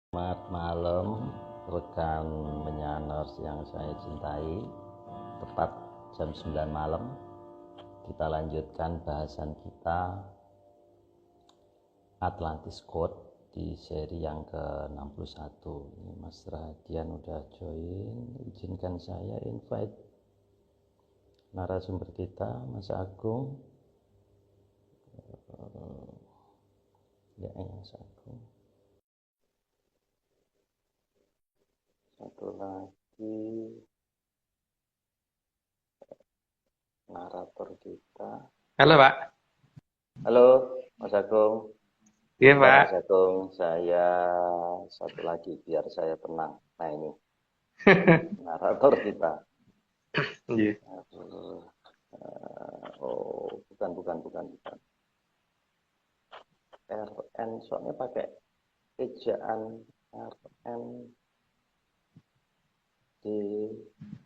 Selamat malam rekan menyaners yang saya cintai. Tepat jam 9 malam kita lanjutkan bahasan kita Atlantis Code di seri yang ke-61. Ini Mas Radian udah join. Izinkan saya invite narasumber kita, Mas Agung. Ya, Mas Agung. Satu lagi narator kita. Halo Pak. Halo Mas Agung. Iya Bentar, Pak. Mas Agung, saya satu lagi biar saya tenang. Nah ini narator kita. Iya. Bukan. RN soalnya pakai ejaan RN D.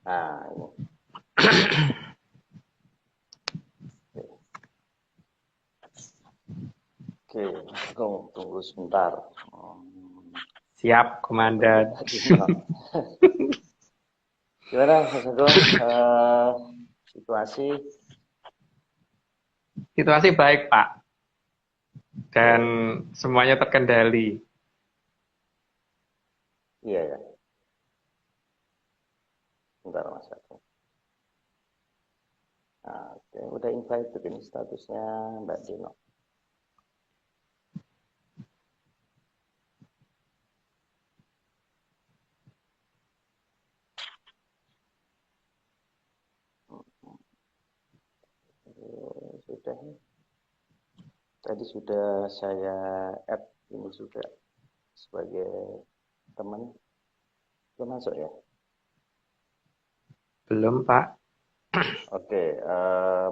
Nah ini. Oke, Mas Agung, tunggu sebentar. Siap, Komandan. Gimana Mas Agung? Situasi? Situasi baik Pak. Dan Oke. semuanya terkendali. Iya ya. Bentar Mas Agung. Nah, oke, udah invite ini statusnya Mbak Dino. Sudah. Tadi sudah saya add ini juga sebagai teman. Belum masuk ya? Belum Pak. Oke,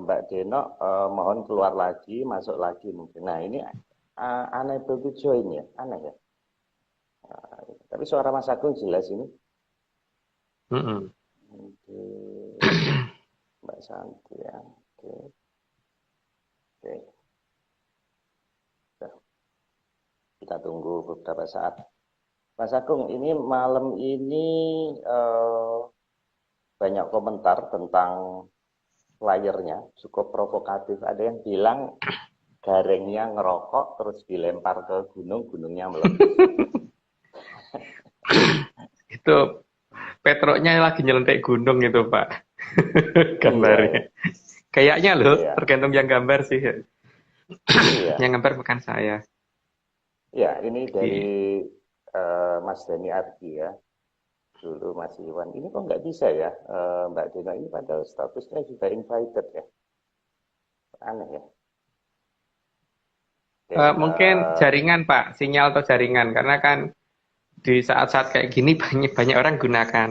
Mbak Deno mohon keluar lagi, masuk lagi mungkin. Nah ini unable to join ya, aneh ya. Tapi suara Mas Agung jelas ini. Mm-mm. Oke, Mbak Santi ya. Oke, oke. Sudah. Kita tunggu beberapa saat. Mas Agung, ini malam ini banyak komentar tentang layarnya, cukup provokatif. Ada yang bilang garingnya ngerokok terus dilempar ke gunung, gunungnya meletus. Itu Petroknya lagi nyelentik gunung itu Pak. Iya ya, Gambarnya. Kayaknya loh, iya, tergantung yang gambar sih. iya. Yang gambar bukan saya. Ya, ini dari Iya. Mas Dani Ardi ya. Dulu Mas Iwan. Ini kok nggak bisa ya, Mbak Dina ini padahal statusnya sudah invited ya. Aneh ya. Oke, Mungkin jaringan Pak, sinyal atau jaringan. Karena kan di saat-saat kayak gini banyak banyak orang gunakan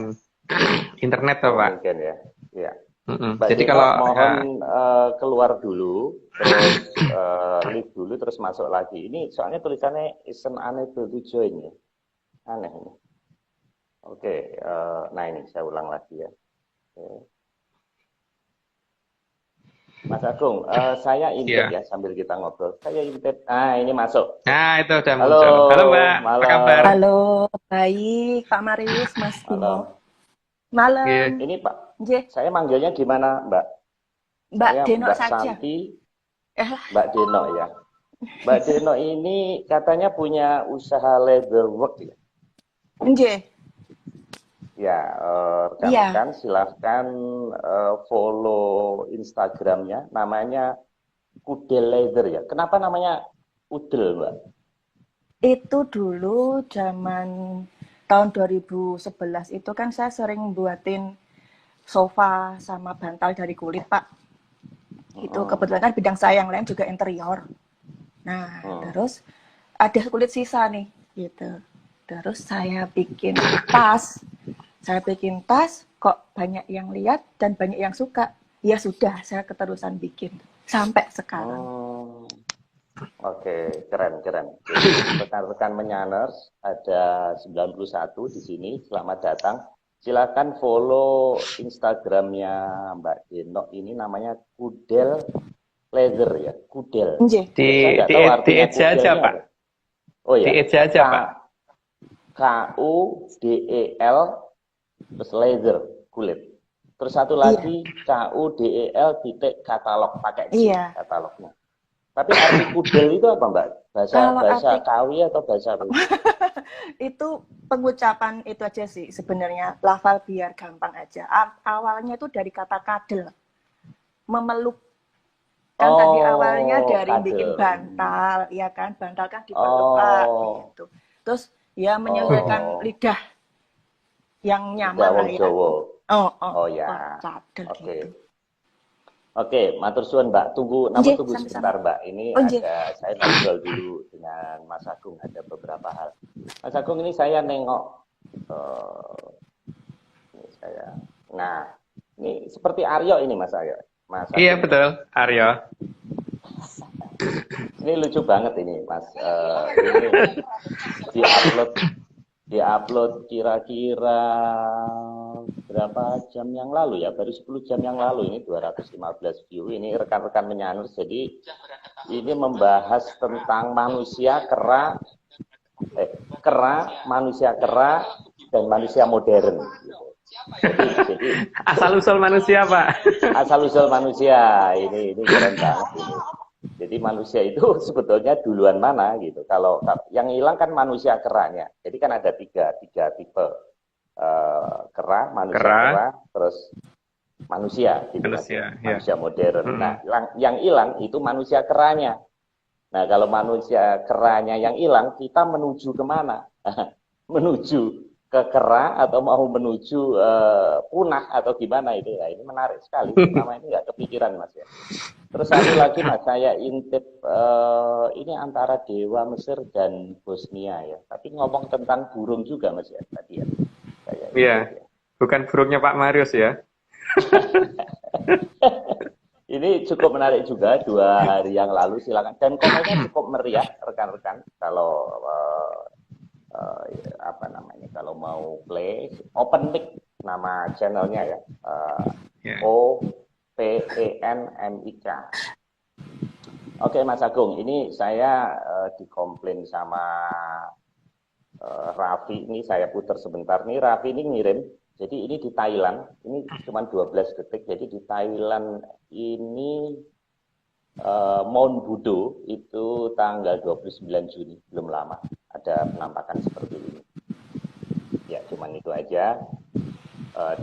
internet tuh oh Pak. mungkin ya. Ya. Mm-mm. Mbak Jadi Dino kalau mohon keluar dulu, terus leave dulu, terus masuk lagi. Ini soalnya tulisannya isn't unable to join ya. Aneh ini. Oke, nah ini saya ulang lagi ya. Oke. Mas Agung, saya invite ya. ya sambil kita ngobrol. Saya invite. Ah, ini masuk. Nah, itu udah Halo, muncul. Halo Mbak, apa kabar? malam. Halo, baik Pak Marius, Mas Bimo. Malam. Malam, Iya. Ini Pak, J, saya manggilnya gimana Mbak? Mbak Saya Deno Mbak saja. Santi, Eh, Mbak Deno ya. Mbak Deno ini katanya punya usaha leather work ya. J, Ya, iya, rekan-rekan silahkan follow Instagramnya, namanya Kudel Leather ya. Kenapa namanya Udel, Mbak? itu dulu zaman tahun 2011 itu kan saya sering buatin sofa sama bantal dari kulit, Pak. Itu Hmm, kebetulan kan bidang saya yang lain juga interior. Nah, hmm. terus ada kulit sisa nih, gitu. Terus saya bikin tas. Saya bikin tas, kok banyak yang lihat dan banyak yang suka. Ya sudah, saya keterusan bikin sampai sekarang. Hmm. Oke, keren, keren. Jadi rekan-rekan menyaners ada 91 di sini. Selamat datang. Silakan follow Instagramnya Mbak Deno. Ini namanya Kudel Leather ya, Kudel. Nggih. Di Saya nggak di tahu di artinya edge aja kudelnya Pak. apa. Oh Di ya, edge aja Pak. KUDEL terus laser kulit. Terus satu lagi KUDEL titik katalog pakai C katalognya. Tapi arti kudel itu apa Mbak? Bahasa Kawi atau bahasa apa? Itu pengucapan itu aja sih sebenarnya, lafal biar gampang aja. Awalnya itu dari kata kadel, memeluk. Kan tadi awalnya dari bikin bantal, ya kan? Bantal kan dipeluk gitu. Terus ya menyesuaikan lidah yang nyaman lah ya. Oh ya. Cadel gitu. Oke, matur suwun Mbak. Tunggu sebentar Mbak. Ini ada saya ngobrol dulu dengan Mas Agung, ada beberapa hal. Mas Agung, ini saya nengok ini saya. Nah, ini seperti Aryo ini Mas Aryo. Iya betul, Aryo. Ini lucu banget ini Mas. Ini diupload kira-kira berapa jam yang lalu ya, baru 10 jam yang lalu, ini 215 view. Ini rekan-rekan menyanur, jadi ini membahas tentang manusia kera, manusia kera dan manusia modern gitu. Jadi asal-usul manusia Pak. Asal-usul manusia, ini keren banget ini. Jadi manusia itu sebetulnya duluan mana gitu. Kalau yang hilang kan manusia keranya. Jadi kan ada tiga tipe. Manusia kera, terus manusia gitu manusia modern. Nah, yang hilang itu manusia keranya. Nah, kalau manusia keranya yang hilang, kita menuju kemana? Menuju ke kera atau mau menuju punah atau gimana itu? Nah, ini menarik sekali. Selama ini nggak kepikiran Mas ya. Terus satu lagi Mas, saya intip ini antara dewa Mesir dan Bosnia ya. Tapi ngomong tentang burung juga Mas ya tadi ya. Iya, bukan burungnya Pak Marius ya. Ini cukup menarik juga 2 hari yang lalu, silakan. Dan komennya cukup meriah rekan-rekan. Kalau apa namanya, kalau mau play, open mic nama channelnya ya. OPENMIK. Oke Mas Agung, ini saya dikomplain sama Raffi, ini saya putar sebentar nih. Raffi ini ngirim, jadi ini di Thailand, ini cuma 12 detik. Jadi di Thailand ini Mount Budo itu tanggal 29 Juni, belum lama ada penampakan seperti ini. Ya cuman itu aja.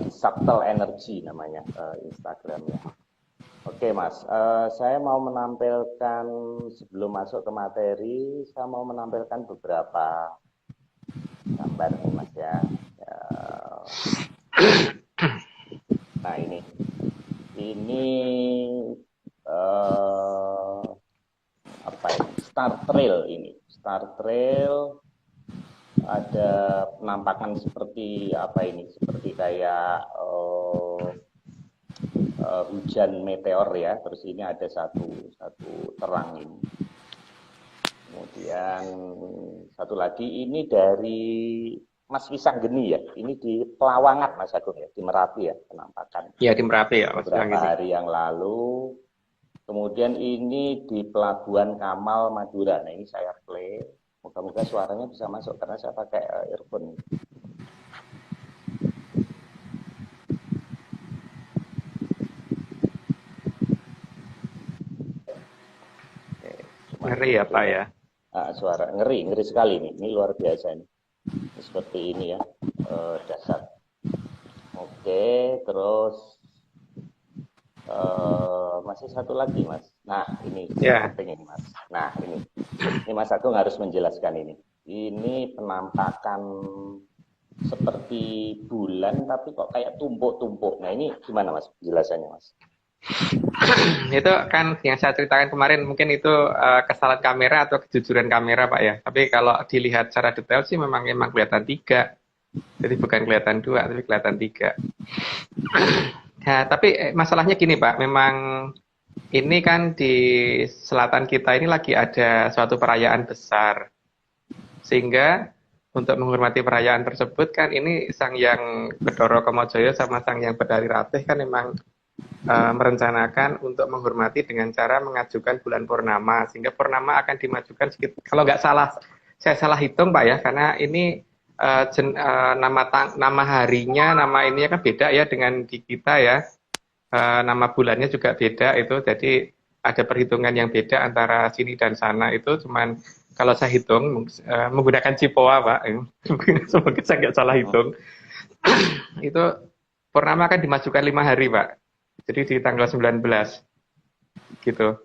Di Subtle Energy namanya Instagramnya. Oke Mas, saya mau menampilkan, sebelum masuk ke materi, saya mau menampilkan beberapa gambar nih Mas ya. Nah ini apa ini? Star Trail ini. Star Trail ada penampakan seperti apa ini? Seperti kayak hujan meteor ya. Terus ini ada satu terang ini. Kemudian satu lagi ini dari Mas Wisanggeni ya. Ini di Pelawangan Mas Agung ya, di Merapi ya penampakan. Iya di Merapi ya Mas. Beberapa hari yang lalu. Kemudian ini di Pelabuhan Kamal Madura. Nah ini saya play. Moga-moga suaranya bisa masuk karena saya pakai earphone. Ngeri ya Pak ya. Suara ngeri sekali nih. Ini luar biasa ini. Seperti ini ya, dasar. Oke, terus masih satu lagi Mas. Nah ini penting ini Mas. Nah ini Mas Agung harus menjelaskan ini. Ini penampakan seperti bulan tapi kok kayak tumpuk-tumpuk. Nah ini gimana Mas penjelasannya Mas? Itu kan yang saya ceritakan kemarin, mungkin itu kesalahan kamera atau kejujuran kamera Pak ya. Tapi kalau dilihat secara detail sih memang kelihatan 3. Jadi bukan kelihatan 2 tapi kelihatan 3. Nah, tapi masalahnya gini Pak, memang ini kan di selatan kita ini lagi ada suatu perayaan besar. Sehingga untuk menghormati perayaan tersebut kan ini Sang Hyang Bathara Kamajaya sama Sang Hyang Bathari Ratih kan memang merencanakan untuk menghormati dengan cara mengajukan bulan purnama, sehingga purnama akan dimajukan sekitar, kalau nggak salah, saya salah hitung Pak ya, karena ini nama harinya, nama ininya kan beda ya dengan di kita ya. Nama bulannya juga beda itu, jadi ada perhitungan yang beda antara sini dan sana itu. Cuman kalau saya hitung menggunakan Cipoa Pak, semoga saya nggak salah hitung, itu purnama akan dimajukan 5 hari Pak, jadi di tanggal 19 gitu,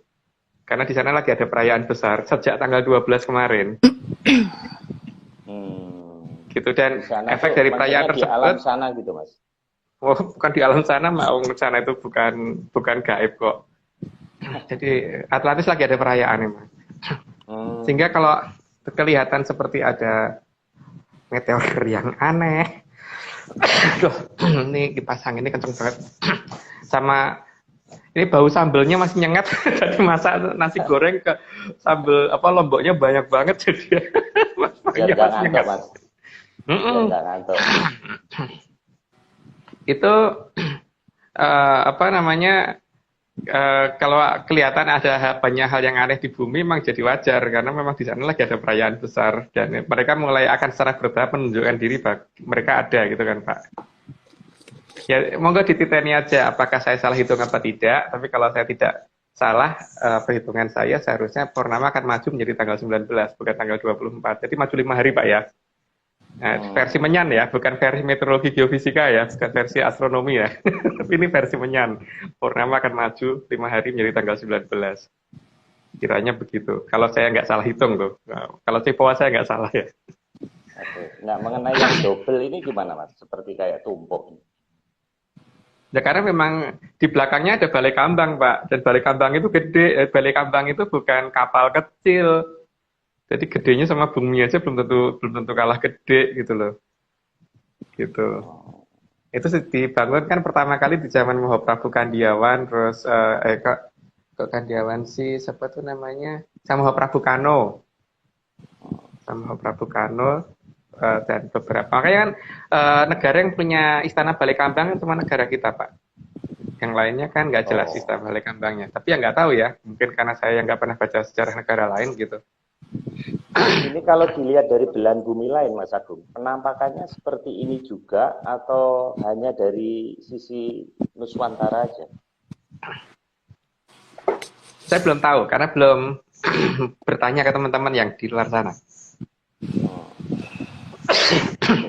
karena di sana lagi ada perayaan besar sejak tanggal 12 kemarin. Gitu, dan efek dari perayaan tersebut di alam sana gitu Mas. Oh, bukan di alam sana, mau sana itu bukan gaib kok. Jadi Atlantis lagi ada perayaan emang. Sehingga kalau kelihatan seperti ada meteor yang aneh, ini kipas angin ini kenceng banget. Sama ini bau sambelnya masih nyengat. Jadi masak nasi goreng ke sambel lomboknya banyak banget jadi. Biar nggak ngantuk Mas. Biar nggak ngantuk. Itu kalau kelihatan ada banyak hal yang aneh di bumi memang jadi wajar, karena memang di sana lagi ada perayaan besar dan mereka mulai akan secara bertahap menunjukkan diri mereka ada gitu kan Pak. Ya monggo dititeni aja apakah saya salah hitung apa tidak, tapi kalau saya tidak salah perhitungan saya seharusnya purnama akan maju menjadi tanggal 19 bukan tanggal 24, jadi maju 5 hari Pak ya. Nah, versi menyan ya, bukan versi meteorologi geofisika ya, bukan versi astronomi ya. Tapi ini versi menyan. Purnama akan maju 5 hari menjadi tanggal 19. Kiranya begitu. Kalau saya nggak salah hitung tuh. Nah, kalau Cipoa saya nggak salah ya. Oke. Nah, mengenai yang double ini gimana Mas? Seperti kayak tumpuk. Ya karena memang di belakangnya ada balai kambang Pak. Dan balai kambang itu gede. Balai kambang itu bukan kapal kecil. Jadi gedenya sama bumi aja belum tentu kalah gede gitu loh. Gitu. Itu dibangun kan pertama kali di zaman Mahaprabu Kandiawan, terus kok Kandiawan sih siapa tuh namanya? Sama Mahaprabu Kano. Sama Mahaprabu Kano dan beberapa. Makanya kan negara yang punya istana balai kambang cuma negara kita, Pak. Yang lainnya kan nggak jelas istana balai kambangnya. Tapi ya nggak tahu ya, mungkin karena saya nggak pernah baca sejarah negara lain gitu. Ini kalau dilihat dari belahan bumi lain, Mas Agung, penampakannya seperti ini juga atau hanya dari sisi Nuswantara aja? Saya belum tahu, karena belum bertanya ke teman-teman yang di luar sana.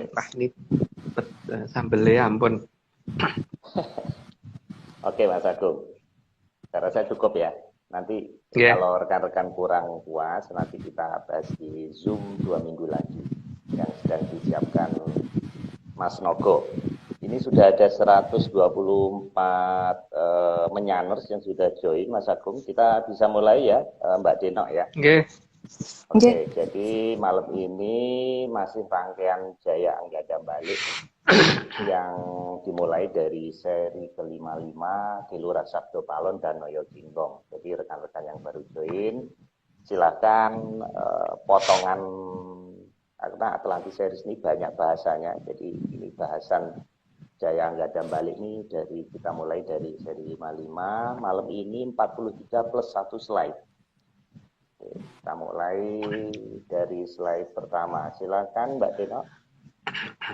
Wah, ini sambelnya ampun. Oke, Mas Agung. Saya rasa cukup ya. Nanti kalau rekan-rekan kurang puas, nanti kita bahas di Zoom 2 minggu lagi yang sedang disiapkan Mas Nogo. Ini sudah ada 124 menyaners yang sudah join, Mas Agung. Kita bisa mulai ya, Mbak Denok ya. Oke, jadi malam ini masih rangkaian Jaya Anggada Balik yang dimulai dari seri ke-55 Kilura Sabdo Palon dan Noyo Ginggong. Jadi rekan-rekan yang baru join, silakan potongan karena Atlantis Series ini banyak bahasanya. Jadi ini bahasan Jaya Anggada Balik ini kita mulai dari seri 55, malam ini 43 plus 1 slide. Kita mulai dari slide pertama. Silakan Mbak Deno.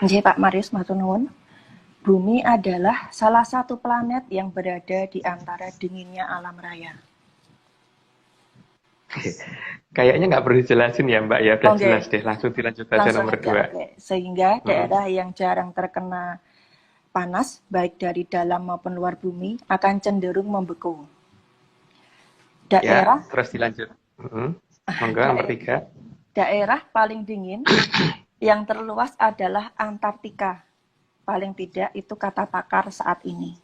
Jadi Pak Marius matur nuwun. Bumi adalah salah satu planet yang berada di antara dinginnya alam raya. Kayaknya nggak perlu dijelasin ya Mbak ya, udah jelas deh. Langsung dilanjut aja nomor 2. Sehingga daerah yang jarang terkena panas, baik dari dalam maupun luar bumi, akan cenderung membeku. Daerah. Ya, terus dilanjut. Monggo nomor 3. Daerah paling dingin yang terluas adalah Antartika. Paling tidak itu kata pakar saat ini.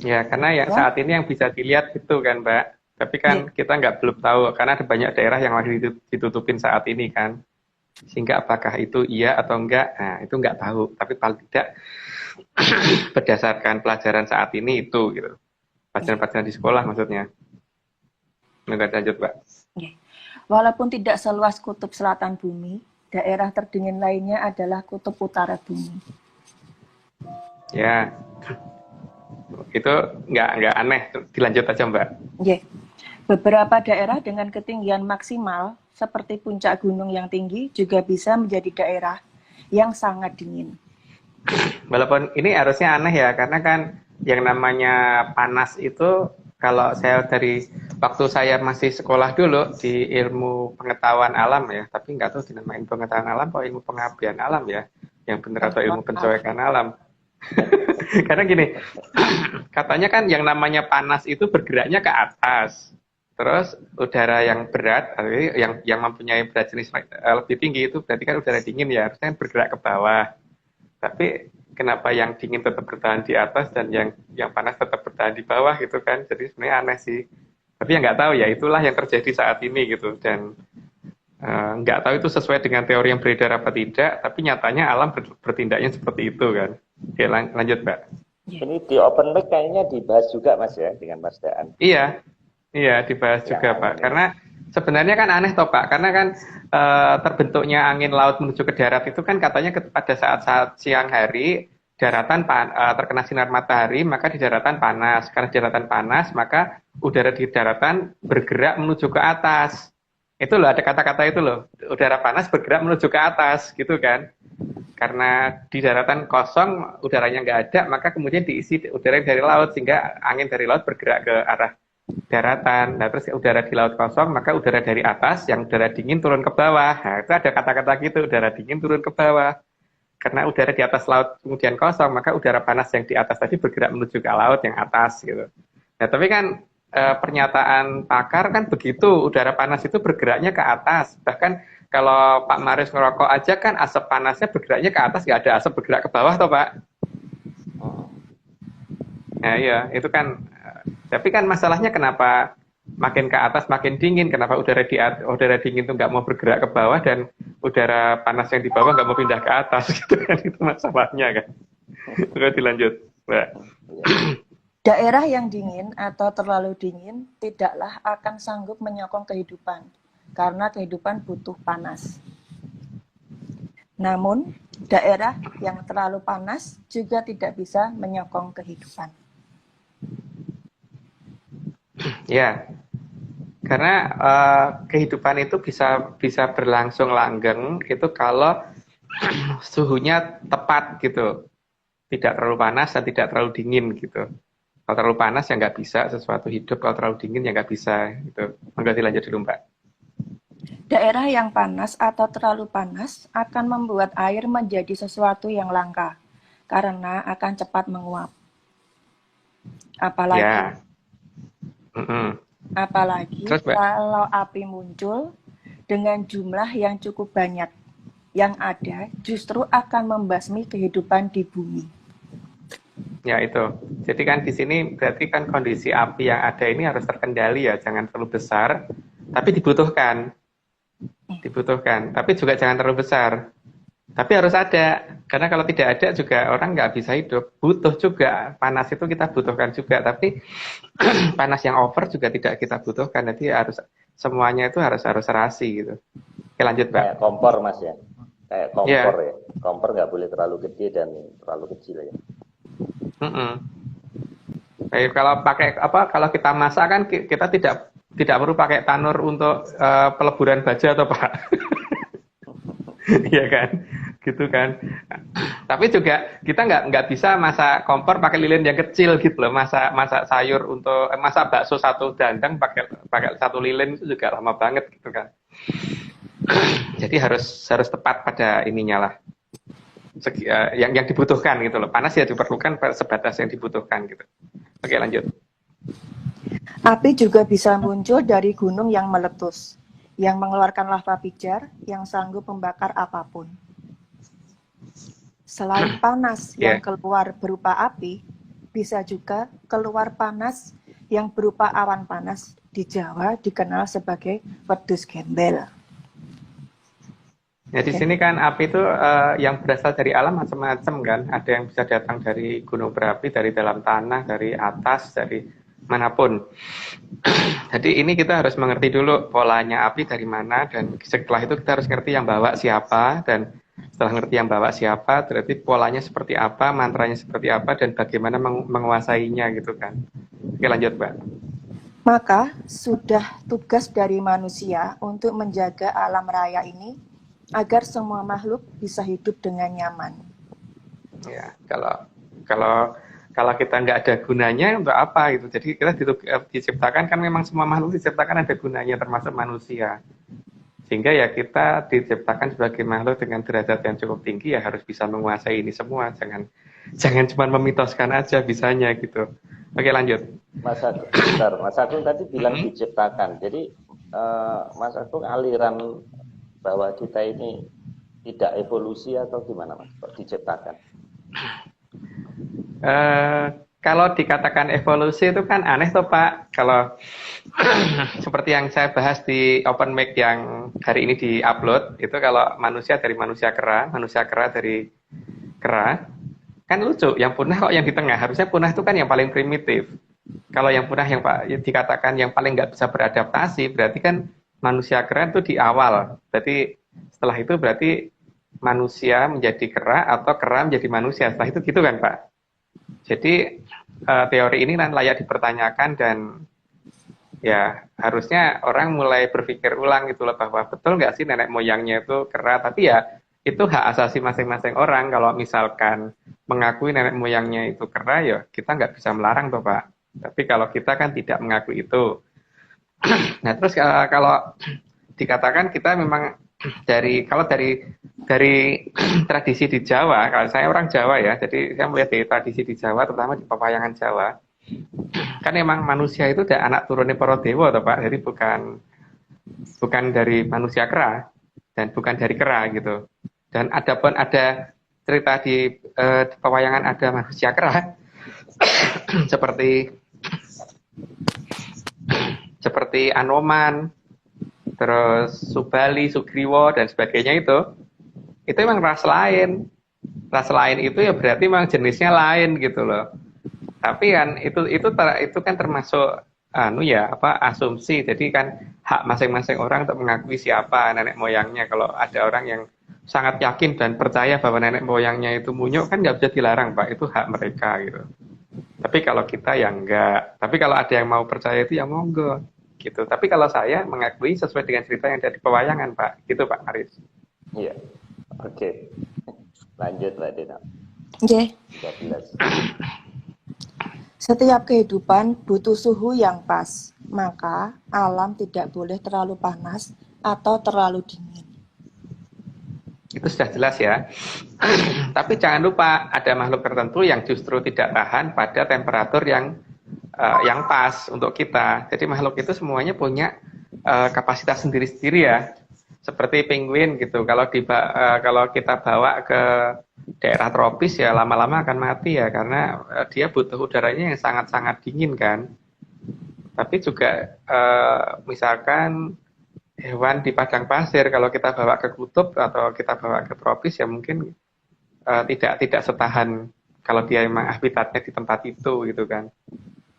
Ya, karena ya saat ini yang bisa dilihat itu kan Mbak. Tapi kan kita belum tahu, karena ada banyak daerah yang masih ditutupin saat ini kan. Sehingga apakah itu iya atau enggak, nah itu enggak tahu. Tapi paling tidak berdasarkan pelajaran saat ini itu gitu. Pelajaran-pelajaran di sekolah maksudnya. Enggak lanjut Mbak. Walaupun tidak seluas kutub selatan bumi, daerah terdingin lainnya adalah kutub utara bumi. Ya, itu nggak aneh. Dilanjut aja Mbak. Beberapa daerah dengan ketinggian maksimal seperti puncak gunung yang tinggi juga bisa menjadi daerah yang sangat dingin. Walaupun ini harusnya aneh ya, karena kan yang namanya panas itu, kalau saya dari waktu saya masih sekolah dulu di ilmu pengetahuan alam ya, tapi nggak tahu dinamain pengetahuan alam atau ilmu pengabdian alam ya, yang benar atau ilmu pencuekan alam. Karena gini, katanya kan yang namanya panas itu bergeraknya ke atas. Terus udara yang berat, yang mempunyai berat jenis lebih tinggi itu berarti kan udara dingin ya, harusnya kan bergerak ke bawah. Tapi kenapa yang dingin tetap bertahan di atas dan yang panas tetap bertahan di bawah gitu kan? Jadi sebenarnya aneh sih. Tapi ya nggak tahu ya, itulah yang terjadi saat ini gitu. Dan nggak tahu itu sesuai dengan teori yang beredar apa tidak, tapi nyatanya alam bertindaknya seperti itu kan. Oke, lanjut Mbak. Ini di open mic kayaknya dibahas juga Mas ya dengan Mas Daan. Iya, iya dibahas juga Pak. Karena sebenarnya kan aneh toh Pak, karena kan terbentuknya angin laut menuju ke darat itu kan katanya pada saat-saat siang hari daratan terkena sinar matahari, maka di daratan panas. Karena di daratan panas, maka udara di daratan bergerak menuju ke atas. Itu loh, ada kata-kata itu loh, udara panas bergerak menuju ke atas, gitu kan. Karena di daratan kosong, udaranya nggak ada, maka kemudian diisi udara dari laut, sehingga angin dari laut bergerak ke arah daratan. Nah, terus udara di laut kosong, maka udara dari atas, yang udara dingin turun ke bawah. Nah, itu ada kata-kata gitu, udara dingin turun ke bawah. Karena udara di atas laut kemudian kosong, maka udara panas yang di atas tadi bergerak menuju ke laut yang atas, gitu. Nah, tapi kan pernyataan pakar kan begitu, udara panas itu bergeraknya ke atas. Bahkan kalau Pak Marius ngerokok aja kan asap panasnya bergeraknya ke atas, nggak ada asap bergerak ke bawah toh Pak. Nah iya, itu kan, tapi kan masalahnya kenapa makin ke atas makin dingin, kenapa udara dingin itu nggak mau bergerak ke bawah dan udara panas yang di bawah nggak mau pindah ke atas gitu kan, itu masalahnya kan. Terus dilanjut, Mbak. Daerah yang dingin atau terlalu dingin tidaklah akan sanggup menyokong kehidupan, karena kehidupan butuh panas. Namun, daerah yang terlalu panas juga tidak bisa menyokong kehidupan. Ya, karena kehidupan itu bisa berlangsung langgeng itu kalau suhunya tepat gitu, tidak terlalu panas dan tidak terlalu dingin gitu. Kalau terlalu panas ya nggak bisa sesuatu hidup, kalau terlalu dingin ya nggak bisa gitu. Monggo dilanjut dulu Mbak. Daerah yang panas atau terlalu panas akan membuat air menjadi sesuatu yang langka karena akan cepat menguap. Apalagi, Terus, Mbak? kalau api muncul dengan jumlah yang cukup banyak, yang ada justru akan membasmi kehidupan di bumi. Ya itu. Jadi kan di sini berarti kan kondisi api yang ada ini harus terkendali ya, jangan terlalu besar, tapi dibutuhkan. Tapi juga jangan terlalu besar. Tapi harus ada, karena kalau tidak ada juga orang nggak bisa hidup. Butuh juga, panas itu kita butuhkan juga, tapi panas yang over juga tidak kita butuhkan. Jadi harus semuanya itu harus serasi gitu. Oke lanjut Mbak. Kayak kompor Mas ya, kayak kompor ya. Kompor nggak boleh terlalu gede dan terlalu kecil ya. Kalau pakai kalau kita masak kan kita tidak perlu pakai tanur untuk peleburan baja atau Pak. Iya kan, gitu kan. Tapi juga kita nggak bisa masak kompor pakai lilin yang kecil gitu loh. Masak sayur untuk masak bakso satu dandang pakai satu lilin itu juga lama banget gitu kan. Jadi harus tepat pada ininya lah. Yang dibutuhkan gitu loh. Panas ya diperlukan sebatas yang dibutuhkan gitu. Oke lanjut. Api juga bisa muncul dari gunung yang meletus, yang mengeluarkan lava pijar yang sanggup membakar apapun. Selain panas yang keluar berupa api, bisa juga keluar panas yang berupa awan panas. Di Jawa dikenal sebagai wedhus gembel. Ya di sini kan api itu yang berasal dari alam macam-macam kan. Ada yang bisa datang dari gunung berapi, dari dalam tanah, dari atas, dari manapun. Jadi ini kita harus mengerti dulu polanya api dari mana, dan setelah itu kita harus ngerti yang bawa siapa, dan setelah ngerti yang bawa siapa, berarti polanya seperti apa, mantranya seperti apa, dan bagaimana menguasainya gitu kan. Oke lanjut Mbak. Maka sudah tugas dari manusia untuk menjaga alam raya ini agar semua makhluk bisa hidup dengan nyaman. Ya, kalau kalau kita nggak ada gunanya untuk apa gitu. Jadi kita diciptakan kan memang semua makhluk diciptakan ada gunanya termasuk manusia. Sehingga ya kita diciptakan sebagai makhluk dengan derajat yang cukup tinggi ya harus bisa menguasai ini semua. Jangan cuma memitoskan aja bisanya gitu. Oke, lanjut. Mas Agung, bentar, Mas Agung tadi bilang diciptakan. Jadi Mas Agung aliran bahwa kita ini tidak evolusi atau gimana Mas? Kok diciptakan? Kalau dikatakan evolusi itu kan aneh toh Pak. Kalau seperti yang saya bahas di open mic yang hari ini di-upload, itu kalau manusia dari manusia kera dari kera, kan lucu. Yang punah kok yang di tengah. Harusnya punah itu kan yang paling primitif. Kalau yang punah yang dikatakan yang paling nggak bisa beradaptasi, berarti kan manusia kera itu di awal. Berarti setelah itu berarti manusia menjadi kera atau kera menjadi manusia. Setelah itu gitu kan Pak. Jadi teori ini kan layak dipertanyakan dan ya harusnya orang mulai berpikir ulang gitu loh bahwa betul nggak sih nenek moyangnya itu kera, tapi ya itu hak asasi masing-masing orang. Kalau misalkan mengakui nenek moyangnya itu kera ya kita nggak bisa melarang toh Pak. Tapi kalau kita kan tidak mengakui itu. Nah terus kalau dikatakan kita memang dari tradisi di Jawa, kalau saya orang Jawa ya, jadi saya melihat dari tradisi di Jawa, terutama di pewayangan Jawa, kan emang manusia itu udah anak turunnya para dewa, toh Pak, jadi bukan dari manusia kera dan bukan dari kera gitu. Dan ada cerita di pewayangan ada manusia kera, seperti Anoman, terus Subali, Sugriwo dan sebagainya itu memang ras lain itu ya berarti memang jenisnya lain gitu loh. Tapi kan itu kan termasuk asumsi. Jadi kan hak masing-masing orang untuk mengakui siapa nenek moyangnya. Kalau ada orang yang sangat yakin dan percaya bahwa nenek moyangnya itu munyuk kan nggak bisa dilarang Pak, itu hak mereka gitu. Tapi kalau kita ya enggak. Tapi kalau ada yang mau percaya itu ya monggo gitu. Tapi kalau saya mengakui sesuai dengan cerita yang ada di pewayangan Pak, gitu Pak Aris. Iya, oke. Lanjut Mbak Dina. Oke. 13. Setiap kehidupan butuh suhu yang pas, maka alam tidak boleh terlalu panas atau terlalu dingin. Itu sudah jelas ya. Tapi jangan lupa ada makhluk tertentu yang justru tidak tahan pada temperatur yang pas untuk kita. Jadi makhluk itu semuanya punya kapasitas sendiri-sendiri ya. Seperti penguin gitu. Kalau kita bawa ke daerah tropis ya lama-lama akan mati ya karena dia butuh udaranya yang sangat-sangat dingin kan. Tapi juga misalkan hewan di padang pasir kalau kita bawa ke kutub atau kita bawa ke tropis ya mungkin tidak setahan kalau dia memang habitatnya di tempat itu gitu kan.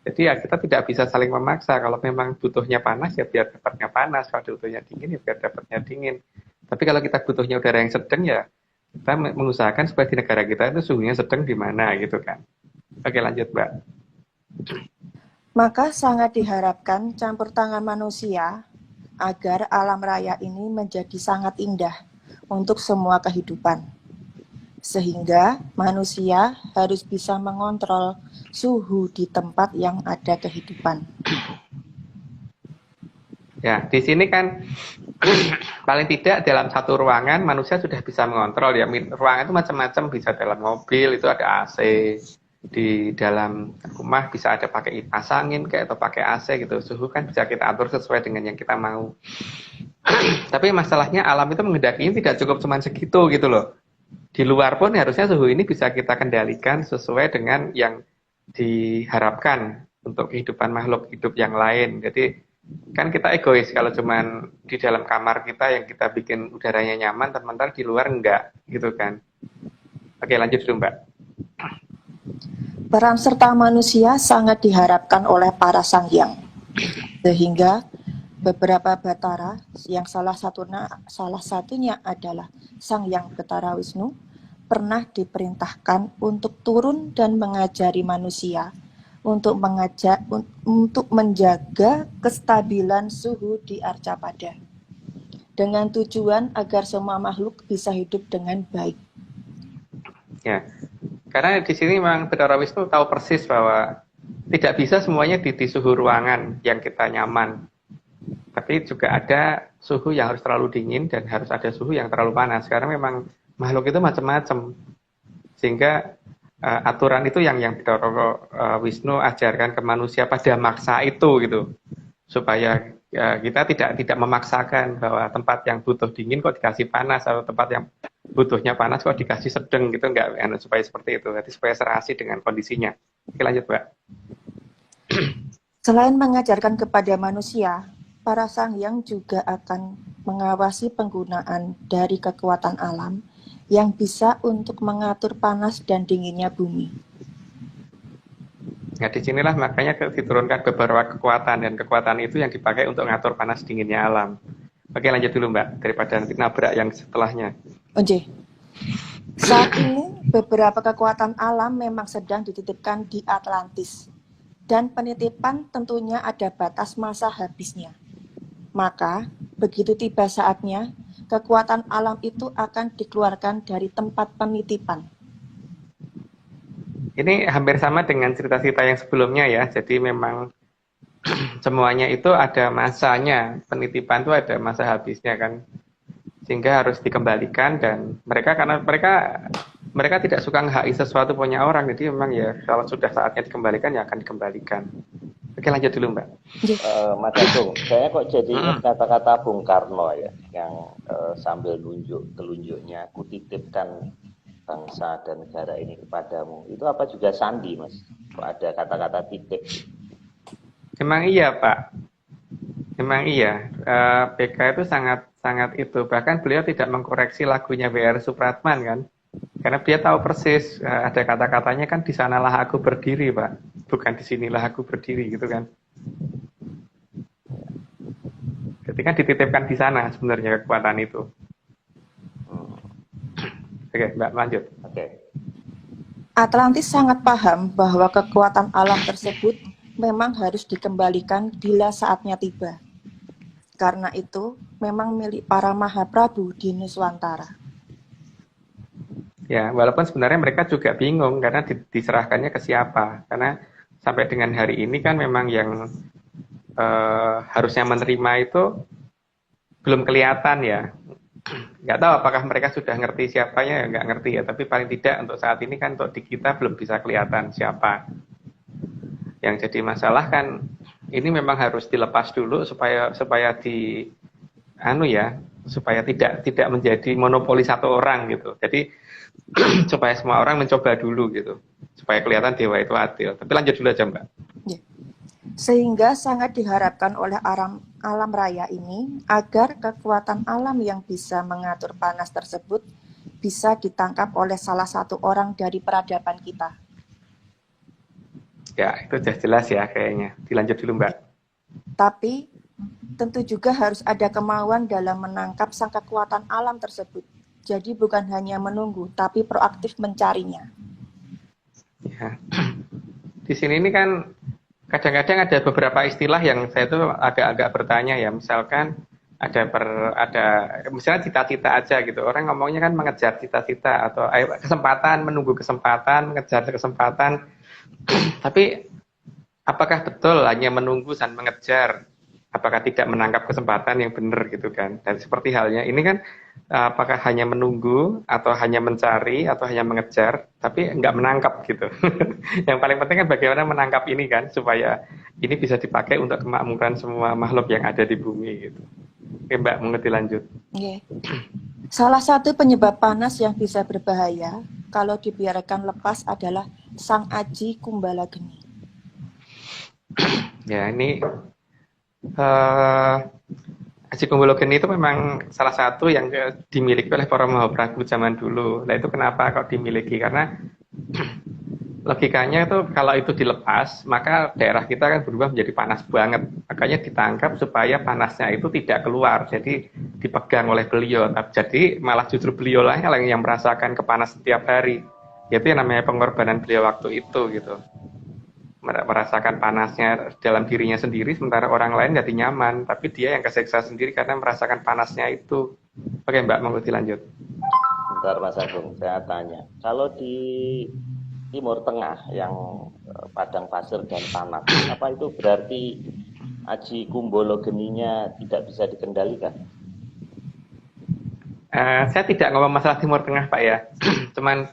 Jadi ya kita tidak bisa saling memaksa. Kalau memang butuhnya panas ya biar dapatnya panas, kalau butuhnya dingin ya biar dapatnya dingin. Tapi kalau kita butuhnya udara yang sedang ya kita mengusahakan supaya di negara kita itu suhunya sedang di mana gitu kan. Oke lanjut Mbak. Maka sangat diharapkan campur tangan manusia agar alam raya ini menjadi sangat indah untuk semua kehidupan. Sehingga manusia harus bisa mengontrol suhu di tempat yang ada kehidupan. Ya, di sini kan paling tidak dalam satu ruangan manusia sudah bisa mengontrol ya. Ruangan itu macam-macam, bisa dalam mobil itu ada AC, di dalam rumah bisa ada pakai kipas angin kayak atau pakai AC gitu. Suhu kan bisa kita atur sesuai dengan yang kita mau. Tapi masalahnya alam itu menghendakinya tidak cukup cuma segitu gitu loh. Di luar pun harusnya suhu ini bisa kita kendalikan sesuai dengan yang diharapkan untuk kehidupan makhluk hidup yang lain. Jadi kan kita egois kalau cuman di dalam kamar kita yang kita bikin udaranya nyaman, teman-teman di luar enggak gitu kan. Oke lanjut dulu Mbak. Peran serta manusia sangat diharapkan oleh para sanghyang, sehingga beberapa batara yang salah satunya adalah Sanghyang Batara Wisnu pernah diperintahkan untuk turun dan mengajari manusia untuk menjaga kestabilan suhu di Arcapada dengan tujuan agar semua makhluk bisa hidup dengan baik. Ya, karena di sini memang Bathara Wisnu tahu persis bahwa tidak bisa semuanya di suhu ruangan yang kita nyaman. Tapi juga ada suhu yang harus terlalu dingin dan harus ada suhu yang terlalu panas. Karena memang makhluk itu macam-macam. Sehingga aturan itu yang Bathara Wisnu ajarkan ke manusia pada maksa itu gitu. Supaya kita tidak memaksakan bahwa tempat yang butuh dingin kok dikasih panas, atau tempat yang butuhnya panas kok dikasih sedang gitu, enggak, supaya seperti itu. Jadi supaya serasi dengan kondisinya. Oke, lanjut, Mbak. Selain mengajarkan kepada manusia, para sangyang juga akan mengawasi penggunaan dari kekuatan alam yang bisa untuk mengatur panas dan dinginnya bumi. Nah, disinilah makanya diturunkan beberapa kekuatan, dan kekuatan itu yang dipakai untuk mengatur panas dinginnya alam. Oke, lanjut dulu, Mbak, daripada nanti nabrak yang setelahnya. Oke. Saat ini, beberapa kekuatan alam memang sedang dititipkan di Atlantis. Dan penitipan tentunya ada batas masa habisnya. Maka, begitu tiba saatnya, kekuatan alam itu akan dikeluarkan dari tempat penitipan. Ini hampir sama dengan cerita-cerita yang sebelumnya ya. Jadi memang semuanya itu ada masanya. Penitipan itu ada masa habisnya kan. Sehingga harus dikembalikan, dan karena mereka tidak suka ngehai sesuatu punya orang. Jadi memang ya kalau sudah saatnya dikembalikan ya akan dikembalikan. Oke, lanjut dulu, Mbak. Mas Agung, saya kok jadi ingat kata-kata Bung Karno ya, yang sambil telunjuknya, kutitipkan bangsa dan negara ini kepadamu. Itu apa juga sandi, Mas? Kok ada kata-kata titip? Memang iya, Pak. Memang iya. BK itu sangat itu. Bahkan beliau tidak mengkoreksi lagunya W.R. Supratman kan. Karena dia tahu persis ada kata-katanya kan, di sanalah aku berdiri, Pak. Bukan di sinilah aku berdiri gitu kan. Jadi kan dititipkan di sana sebenarnya kekuatan itu. Oke, Mbak, lanjut. Oke. Atlantis sangat paham bahwa kekuatan alam tersebut memang harus dikembalikan bila saatnya tiba. Karena itu, memang milik para Mahaprabu di Nuswantara. Ya, walaupun sebenarnya mereka juga bingung karena diserahkannya ke siapa. Karena sampai dengan hari ini kan memang yang harusnya menerima itu belum kelihatan ya. Nggak tahu apakah mereka sudah ngerti siapanya, ya nggak ngerti ya. Tapi paling tidak untuk saat ini kan untuk di kita belum bisa kelihatan siapa. Yang jadi masalah kan ini memang harus dilepas dulu supaya supaya tidak menjadi monopoli satu orang gitu. Jadi supaya semua orang mencoba dulu gitu, supaya kelihatan dewa itu adil. Tapi lanjut dulu aja, Mbak. Sehingga sangat diharapkan oleh alam raya ini agar kekuatan alam yang bisa mengatur panas tersebut bisa ditangkap oleh salah satu orang dari peradaban kita. Ya, itu sudah jelas ya kayaknya. Dilanjut dulu, Mbak. Tapi tentu juga harus ada kemauan dalam menangkap sang kekuatan alam tersebut. Jadi bukan hanya menunggu, tapi proaktif mencarinya. Ya. Di sini ini kan kadang-kadang ada beberapa istilah yang saya tuh agak-agak bertanya ya. Misalkan misalnya cita-cita aja gitu. Orang ngomongnya kan mengejar cita-cita atau kesempatan, menunggu kesempatan, mengejar kesempatan. Tapi apakah betul hanya menunggu dan mengejar? Apakah tidak menangkap kesempatan yang benar gitu kan? Dan seperti halnya ini kan, apakah hanya menunggu atau hanya mencari atau hanya mengejar, tapi nggak menangkap gitu. Yang paling penting kan bagaimana menangkap ini kan, supaya ini bisa dipakai untuk kemakmuran semua makhluk yang ada di bumi gitu. Oke, Mbak, mengerti lanjut. Oke. Salah satu penyebab panas yang bisa berbahaya kalau dibiarkan lepas adalah Sang Aji Kumbalageni. Ya, ini Aji Kumbalageni itu memang salah satu yang dimiliki oleh para Mahaprabu zaman dulu. Nah, itu kenapa kok dimiliki? Karena logikanya itu kalau itu dilepas, maka daerah kita kan berubah menjadi panas banget. Makanya ditangkap supaya panasnya itu tidak keluar. Jadi dipegang oleh beliau. Jadi malah justru beliau lah yang merasakan kepanasan setiap hari. Itu yang namanya pengorbanan beliau waktu itu gitu. merasakan panasnya dalam dirinya sendiri, sementara orang lain jadi nyaman, tapi dia yang kesiksa sendiri karena merasakan panasnya itu. Oke Mbak, mau dilanjut. Bentar Mas Agung, saya tanya. Kalau di Timur Tengah yang padang pasir dan tanah, apa itu berarti Aji Kumbolo Geninya tidak bisa dikendalikan? Saya tidak ngomong masalah Timur Tengah Pak ya, cuman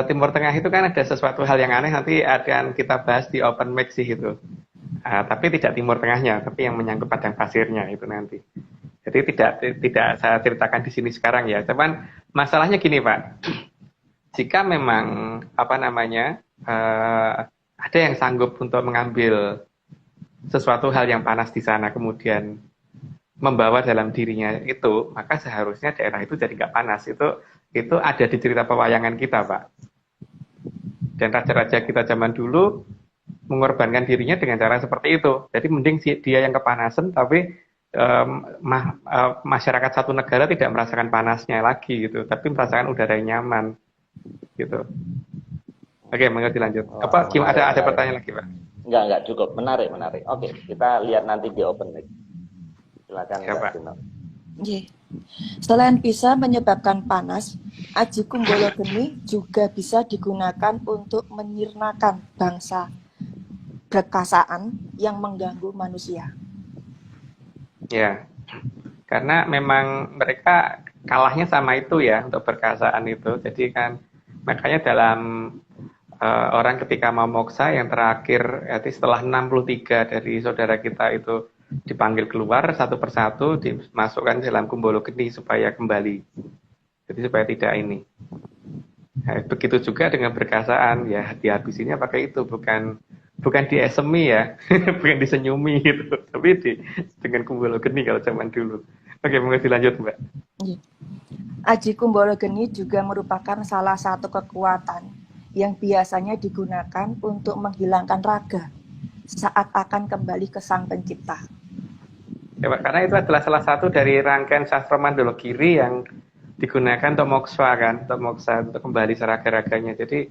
Timur Tengah itu kan ada sesuatu hal yang aneh, nanti akan kita bahas di open mic sih itu. Tapi tidak Timur Tengahnya, tapi yang menyangkut padang pasirnya itu nanti. Jadi tidak saya ceritakan di sini sekarang ya. Cuman masalahnya gini Pak, jika memang ada yang sanggup untuk mengambil sesuatu hal yang panas di sana kemudian membawa dalam dirinya itu, maka seharusnya daerah itu jadi nggak panas. Itu ada di cerita pewayangan kita Pak. Dan raja-raja kita zaman dulu mengorbankan dirinya dengan cara seperti itu. Jadi mending dia yang kepanasan, tapi masyarakat satu negara tidak merasakan panasnya lagi gitu, tapi merasakan udara yang nyaman gitu. Oke, monggo dilanjut. Apa gimana, ada pertanyaan lagi Pak? Enggak cukup. Menarik. Oke, kita lihat nanti di open mic. Silakan Ya, Pak. Selain bisa menyebabkan panas, Aji Kumbolo Geni juga bisa digunakan untuk menyirnakan bangsa berkasaan yang mengganggu manusia. Ya, karena memang mereka kalahnya sama itu ya untuk perkasaan itu. Jadi kan makanya dalam orang ketika mau moksa yang terakhir, setelah 63 dari saudara kita itu dipanggil keluar satu persatu, dimasukkan dalam Kumbolo Geni supaya kembali. Jadi supaya tidak ini. Nah, begitu juga dengan berkasaan, ya dihabisinnya pakai itu, bukan diesemi ya, bukan disenyumi gitu, tapi dengan Kumbolo Geni kalau zaman dulu. Oke, mungkin dilanjut Mbak. Aji Kumbolo Geni juga merupakan salah satu kekuatan yang biasanya digunakan untuk menghilangkan raga saat akan kembali ke Sang Pencipta. Ya, Pak, karena itu adalah salah satu dari rangkaian sastra Mandologiri yang digunakan untuk moksa kan, untuk kembali seraga-raganya. Jadi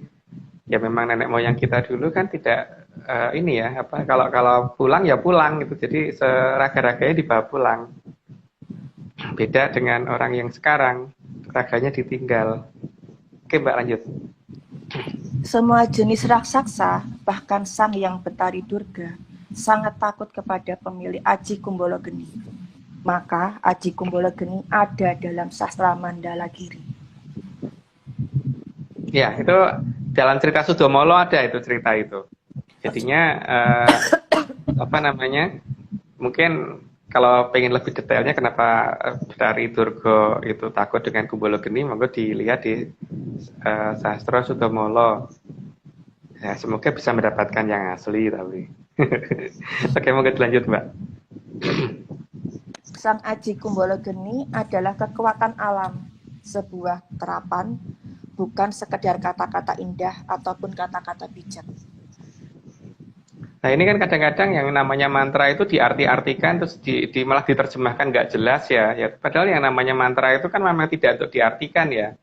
ya memang nenek moyang kita dulu kan tidak kalau pulang ya pulang gitu. Jadi seraga-raganya dibawa pulang. Beda dengan orang yang sekarang, raganya ditinggal. Oke Mbak, lanjut. Semua jenis raksasa, bahkan sang yang Betari Durga, sangat takut kepada pemilik Aji Kumbolo Geni. Maka Aji Kumbolo Geni ada dalam sastra Mandalagiri. Ya, itu dalam cerita Sudomolo ada itu cerita itu. Jadinya mungkin kalau pengen lebih detailnya kenapa Betari Durga itu takut dengan Kumbolo Geni, monggo dilihat di sastra Sudomolo. Ya, semoga bisa mendapatkan yang asli tapi. Oke, monggo dilanjut Mbak. Sang Aji Kumbolo Geni adalah kekuatan alam, sebuah terapan, bukan sekedar kata-kata indah ataupun kata-kata bijak. Nah ini kan kadang-kadang yang namanya mantra itu diarti-artikan terus malah diterjemahkan nggak jelas ya. Padahal yang namanya mantra itu kan memang tidak untuk diartikan ya.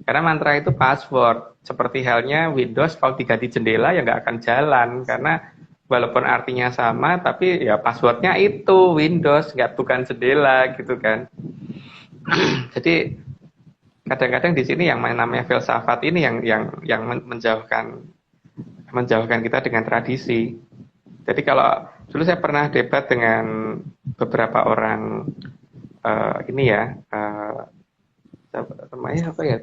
Karena mantra itu password. Seperti halnya Windows kalau diganti jendela ya nggak akan jalan. Karena walaupun artinya sama tapi ya passwordnya itu Windows, bukan jendela gitu kan. Jadi kadang-kadang di sini yang namanya filsafat ini yang menjauhkan kita dengan tradisi. Jadi kalau dulu saya pernah debat dengan beberapa orang namanya apa ya,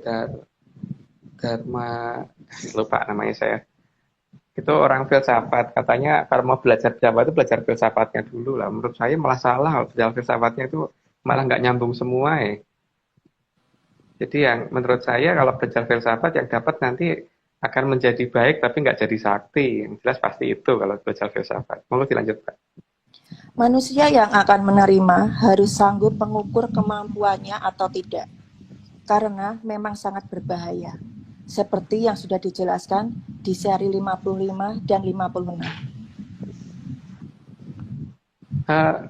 Dharma, lupa namanya saya. Itu orang filsafat, katanya kalau mau belajar filsafat itu belajar filsafatnya dulu lah. Menurut saya malah salah, belajar filsafatnya itu malah nggak nyambung semua ya. Jadi yang menurut saya kalau belajar filsafat yang dapat nanti akan menjadi baik tapi nggak jadi sakti. Yang jelas pasti itu kalau belajar filsafat. Mau dilanjut Pak. Manusia yang akan menerima harus sanggup mengukur kemampuannya atau tidak. Karena memang sangat berbahaya. Seperti yang sudah dijelaskan di seri 55 dan 56.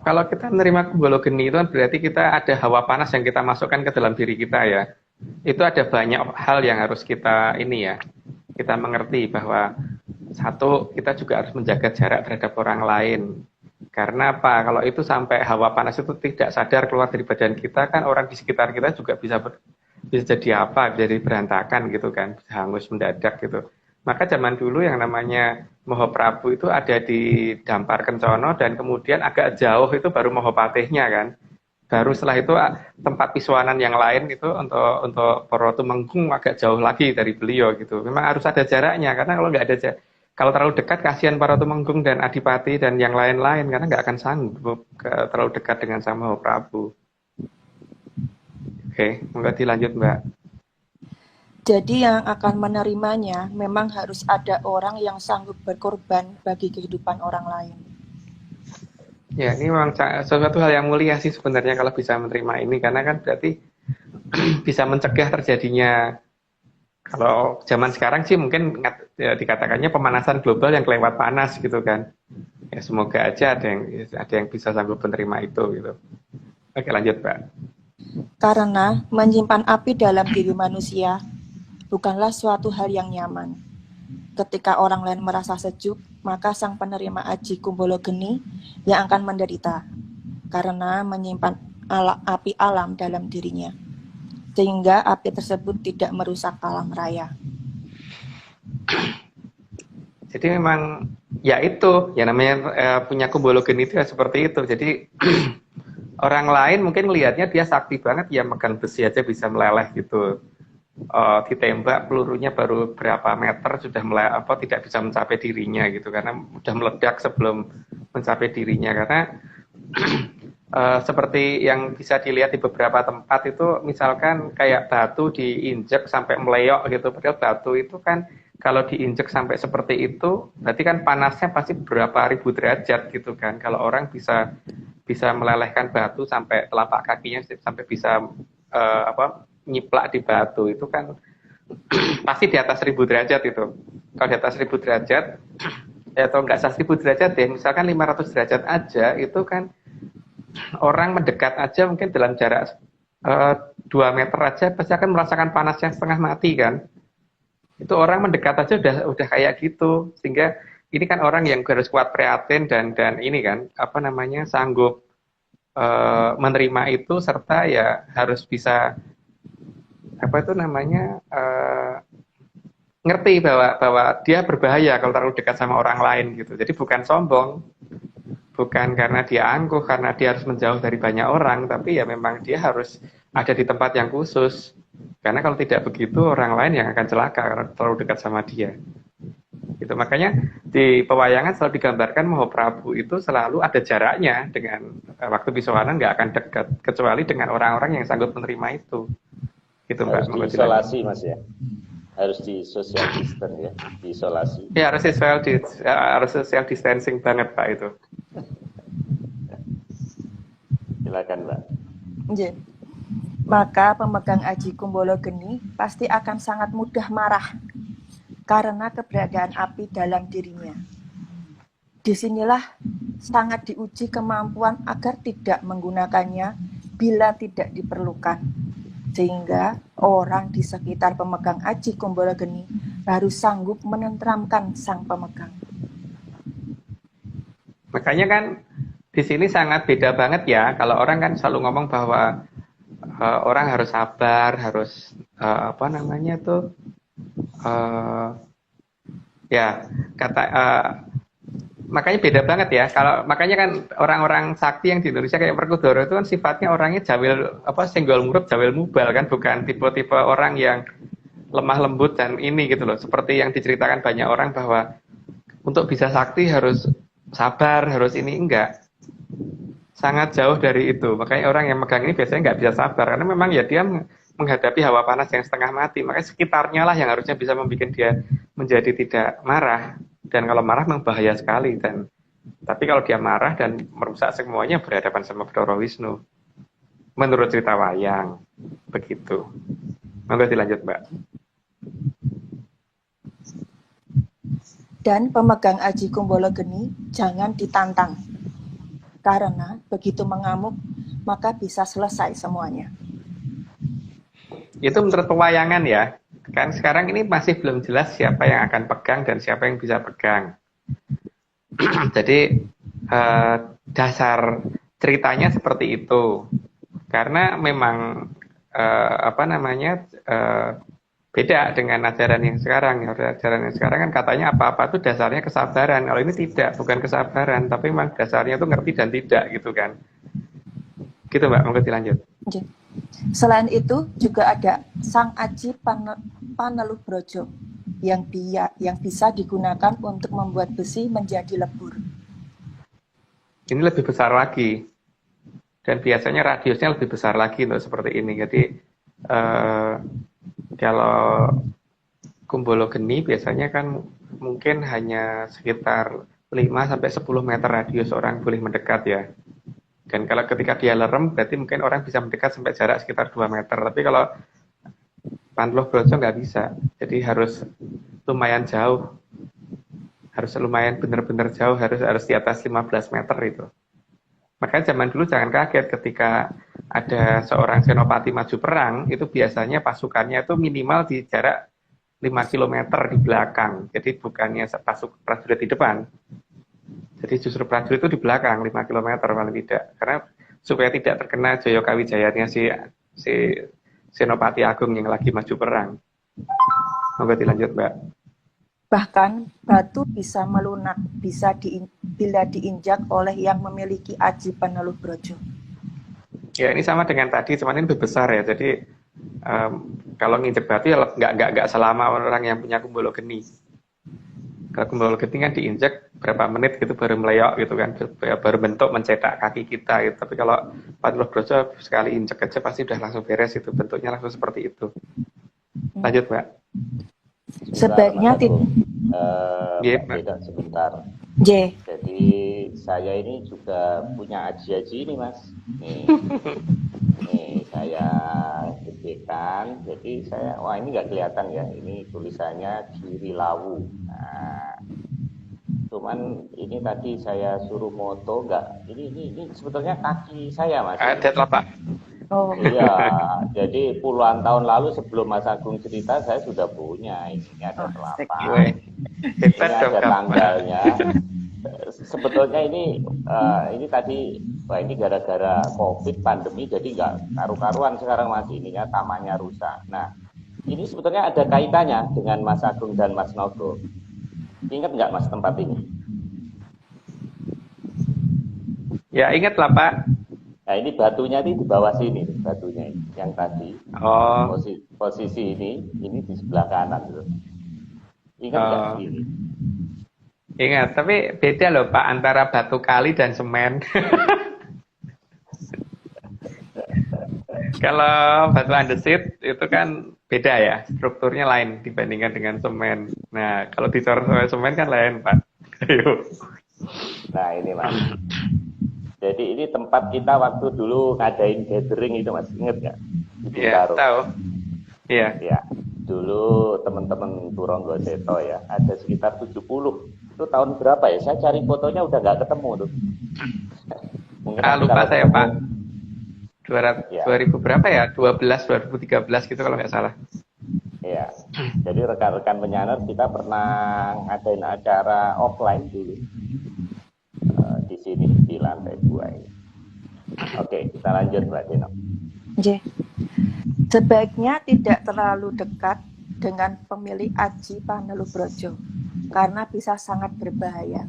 Kalau kita menerima Kumbolo Geni itu kan berarti kita ada hawa panas yang kita masukkan ke dalam diri kita ya. Itu ada banyak hal yang harus kita kita mengerti bahwa satu, kita juga harus menjaga jarak terhadap orang lain. Karena apa? Kalau itu sampai hawa panas itu tidak sadar keluar dari badan kita, kan orang di sekitar kita juga bisa jadi apa? Bisa jadi berantakan gitu kan, bisa hangus mendadak gitu. Maka zaman dulu yang namanya Mahaprabu itu ada di Dampar Kencono, dan kemudian agak jauh itu baru Mahapatihnya kan. Baru setelah itu tempat Piswanan yang lain itu untuk Para Tumenggung agak jauh lagi dari beliau gitu. Memang harus ada jaraknya, karena kalau nggak ada kalau terlalu dekat kasihan Para Tumenggung dan Adipati dan yang lain-lain, karena nggak akan sanggup terlalu dekat dengan Sang Mahaprabu. Oke, monggo dilanjut Mbak. Jadi yang akan menerimanya memang harus ada orang yang sanggup berkorban bagi kehidupan orang lain. Ya, ini memang sesuatu hal yang mulia sih sebenarnya kalau bisa menerima ini, karena kan berarti bisa mencegah terjadinya. Kalau zaman sekarang sih mungkin ya, dikatakannya pemanasan global yang kelewat panas gitu kan. Ya semoga aja ada yang bisa sanggup menerima itu gitu. Oke, lanjut Pak. Karena menyimpan api dalam diri manusia bukanlah suatu hal yang nyaman. Ketika orang lain merasa sejuk, maka sang penerima aji Kumbolo Geni yang akan menderita karena menyimpan api alam dalam dirinya, sehingga api tersebut tidak merusak alam raya. Jadi memang ya itu, ya namanya punya Kumbolo Geni itu ya seperti itu. Jadi orang lain mungkin melihatnya dia sakti banget, ya megang besi aja bisa meleleh gitu. Ditembak pelurunya baru berapa meter sudah tidak bisa mencapai dirinya gitu, karena sudah meledak sebelum mencapai dirinya. Karena seperti yang bisa dilihat di beberapa tempat itu, misalkan kayak batu diinjek sampai meleok gitu, padahal batu itu kan kalau diinjek sampai seperti itu berarti kan panasnya pasti berapa ribu derajat gitu kan. Kalau orang bisa melelehkan batu sampai telapak kakinya sampai bisa nyiplak di batu itu kan pasti di atas 1000 derajat itu. Kalau di atas 1000 derajat atau enggak 1000 derajat deh, misalkan 500 derajat aja itu kan orang mendekat aja mungkin dalam jarak 2 meter aja pasti akan merasakan panasnya setengah mati kan. Itu orang mendekat aja udah kayak gitu, sehingga ini kan orang yang harus kuat prihatin dan ini kan sanggup menerima itu, serta ya harus bisa ngerti bahwa dia berbahaya kalau terlalu dekat sama orang lain gitu. Jadi bukan sombong, bukan karena dia angkuh, karena dia harus menjauh dari banyak orang, tapi ya memang dia harus ada di tempat yang khusus. Karena kalau tidak begitu orang lain yang akan celaka karena terlalu dekat sama dia. Itu makanya di pewayangan selalu digambarkan Mahaprabu itu selalu ada jaraknya dengan waktu Piswanan, nggak akan dekat kecuali dengan orang-orang yang sanggup menerima itu. Gitu, harus Mbak. Diisolasi Mas ya, harus di social distance ya, diisolasi. Ya harus social distancing banget Pak itu. Silakan Mbak. Yeah. Maka pemegang aji Kumbolo Geni pasti akan sangat mudah marah karena keberadaan api dalam dirinya. Disinilah sangat diuji kemampuan agar tidak menggunakannya bila tidak diperlukan. Sehingga orang di sekitar pemegang aji Kumbolo Geni harus sanggup menenteramkan sang pemegang. Makanya kan di sini sangat beda banget ya. Kalau orang kan selalu ngomong bahwa orang harus sabar, harus makanya beda banget ya. Makanya kan orang-orang sakti yang di Indonesia kayak Werkudara itu kan sifatnya orangnya senggol murub jawil mubal kan, bukan tipe-tipe orang yang lemah lembut dan ini gitu loh. Seperti yang diceritakan banyak orang bahwa untuk bisa sakti harus sabar, harus ini, enggak. Sangat jauh dari itu. Makanya orang yang megang ini biasanya nggak bisa sabar, karena memang ya dia menghadapi hawa panas yang setengah mati. Makanya sekitarnya lah yang harusnya bisa membuat dia menjadi tidak marah. Dan kalau marah memang bahaya sekali. Tapi kalau dia marah dan merusak semuanya, berhadapan sama Bathara Wisnu. Menurut cerita wayang. Begitu. Monggo dilanjut Mbak. Dan pemegang aji Kumbolo Geni jangan ditantang. Karena begitu mengamuk, maka bisa selesai semuanya. Itu menurut pewayangan ya. kan sekarang ini masih belum jelas siapa yang akan pegang dan siapa yang bisa pegang. Jadi dasar ceritanya seperti itu. Karena memang beda dengan ajaran yang sekarang. Ajaran yang sekarang kan katanya apa-apa itu dasarnya kesabaran. Kalau ini tidak, bukan kesabaran, tapi memang dasarnya itu ngerti dan tidak gitu kan. Gitu Mbak, monggo dilanjut. Selain itu juga ada Sang Aji Paneluh Brojo yang bisa digunakan untuk membuat besi menjadi lebur. Ini lebih besar lagi. Dan biasanya radiusnya lebih besar lagi loh seperti ini. Jadi kalau Kumbolo Geni biasanya kan mungkin hanya sekitar 5-10 meter radius orang boleh mendekat ya. Dan kalau ketika dia lerem berarti mungkin orang bisa mendekat sampai jarak sekitar 2 meter. Tapi kalau Paneluh Brojo nggak bisa. Jadi harus lumayan jauh. Harus lumayan benar-benar jauh, harus di atas 15 meter itu. Makanya zaman dulu jangan kaget ketika ada seorang senopati maju perang, itu biasanya pasukannya itu minimal di jarak 5 km di belakang. Jadi bukannya prajurit di depan. Jadi justru prajurit itu di belakang 5 km paling tidak. Karena supaya tidak terkena Jaya Kawijayanya si Senopati Agung yang lagi maju perang. Monggo dilanjut, Mbak. Bahkan batu bisa melunak bila diinjak oleh yang memiliki Aji Paneluh Brojo. Ya ini sama dengan tadi, cuman ini lebih besar ya. Jadi kalau nginjek batu ya nggak selama orang yang punya Kumbolo Geni. Kalau Kumbolo Geni kan diinjek berapa menit gitu baru meleyok gitu kan, baru bentuk mencetak kaki kita gitu. Tapi kalau Paneluh Brojo sekali injek aja pasti udah langsung beres itu, bentuknya langsung seperti itu. Lanjut Mbak. Sebaiknya tidak sebentar. Jadi saya ini juga punya aji-aji ini Mas. Nih saya gedekan. Jadi wah ini nggak kelihatan ya. Ini tulisannya Giri Lawu. Nah, cuman ini tadi saya suruh moto nggak. Ini sebetulnya kaki saya Mas. Ada telapak. Oh. Iya, jadi puluhan tahun lalu sebelum Mas Agung cerita saya sudah punya. Ini ada telapak, ini ada tanggalnya. Sebetulnya ini tadi, ini gara-gara COVID pandemi, jadi nggak karu-karuan sekarang Mas. Ininya tamannya rusak. Nah, ini sebetulnya ada kaitannya dengan Mas Agung dan Mas Nogo. Ingat nggak Mas tempat ini? Ya ingat lah Pak. Nah ini batunya di bawah sini, batunya ini, yang tadi. Oh. Posisi ini di sebelah kanan. Loh. Ingat nggak ini? Ingat, tapi beda loh Pak antara batu kali dan semen. Kalau batu andesit itu kan beda ya, strukturnya lain dibandingkan dengan semen. Nah, kalau dicor sama semen kan lain Pak. Ayo. Nah ini Mas. Jadi ini tempat kita waktu dulu ngadain gathering itu Mas, inget nggak? Iya, tahu. Iya. Ya, dulu teman-teman Turonggo Seto ya, ada sekitar 70. Itu tahun berapa ya? Saya cari fotonya udah nggak ketemu tuh. Mungkin lupa saya Pak. 2000 berapa ya? 2013 gitu kalau nggak salah. Iya. Jadi rekan-rekan penyanyi kita pernah ngadain acara offline dulu. Di sini di lantai 2 ini. Oke, kita lanjut Mbak Dino. Sebaiknya tidak terlalu dekat dengan pemilik Aji Paneluh Brojo karena bisa sangat berbahaya.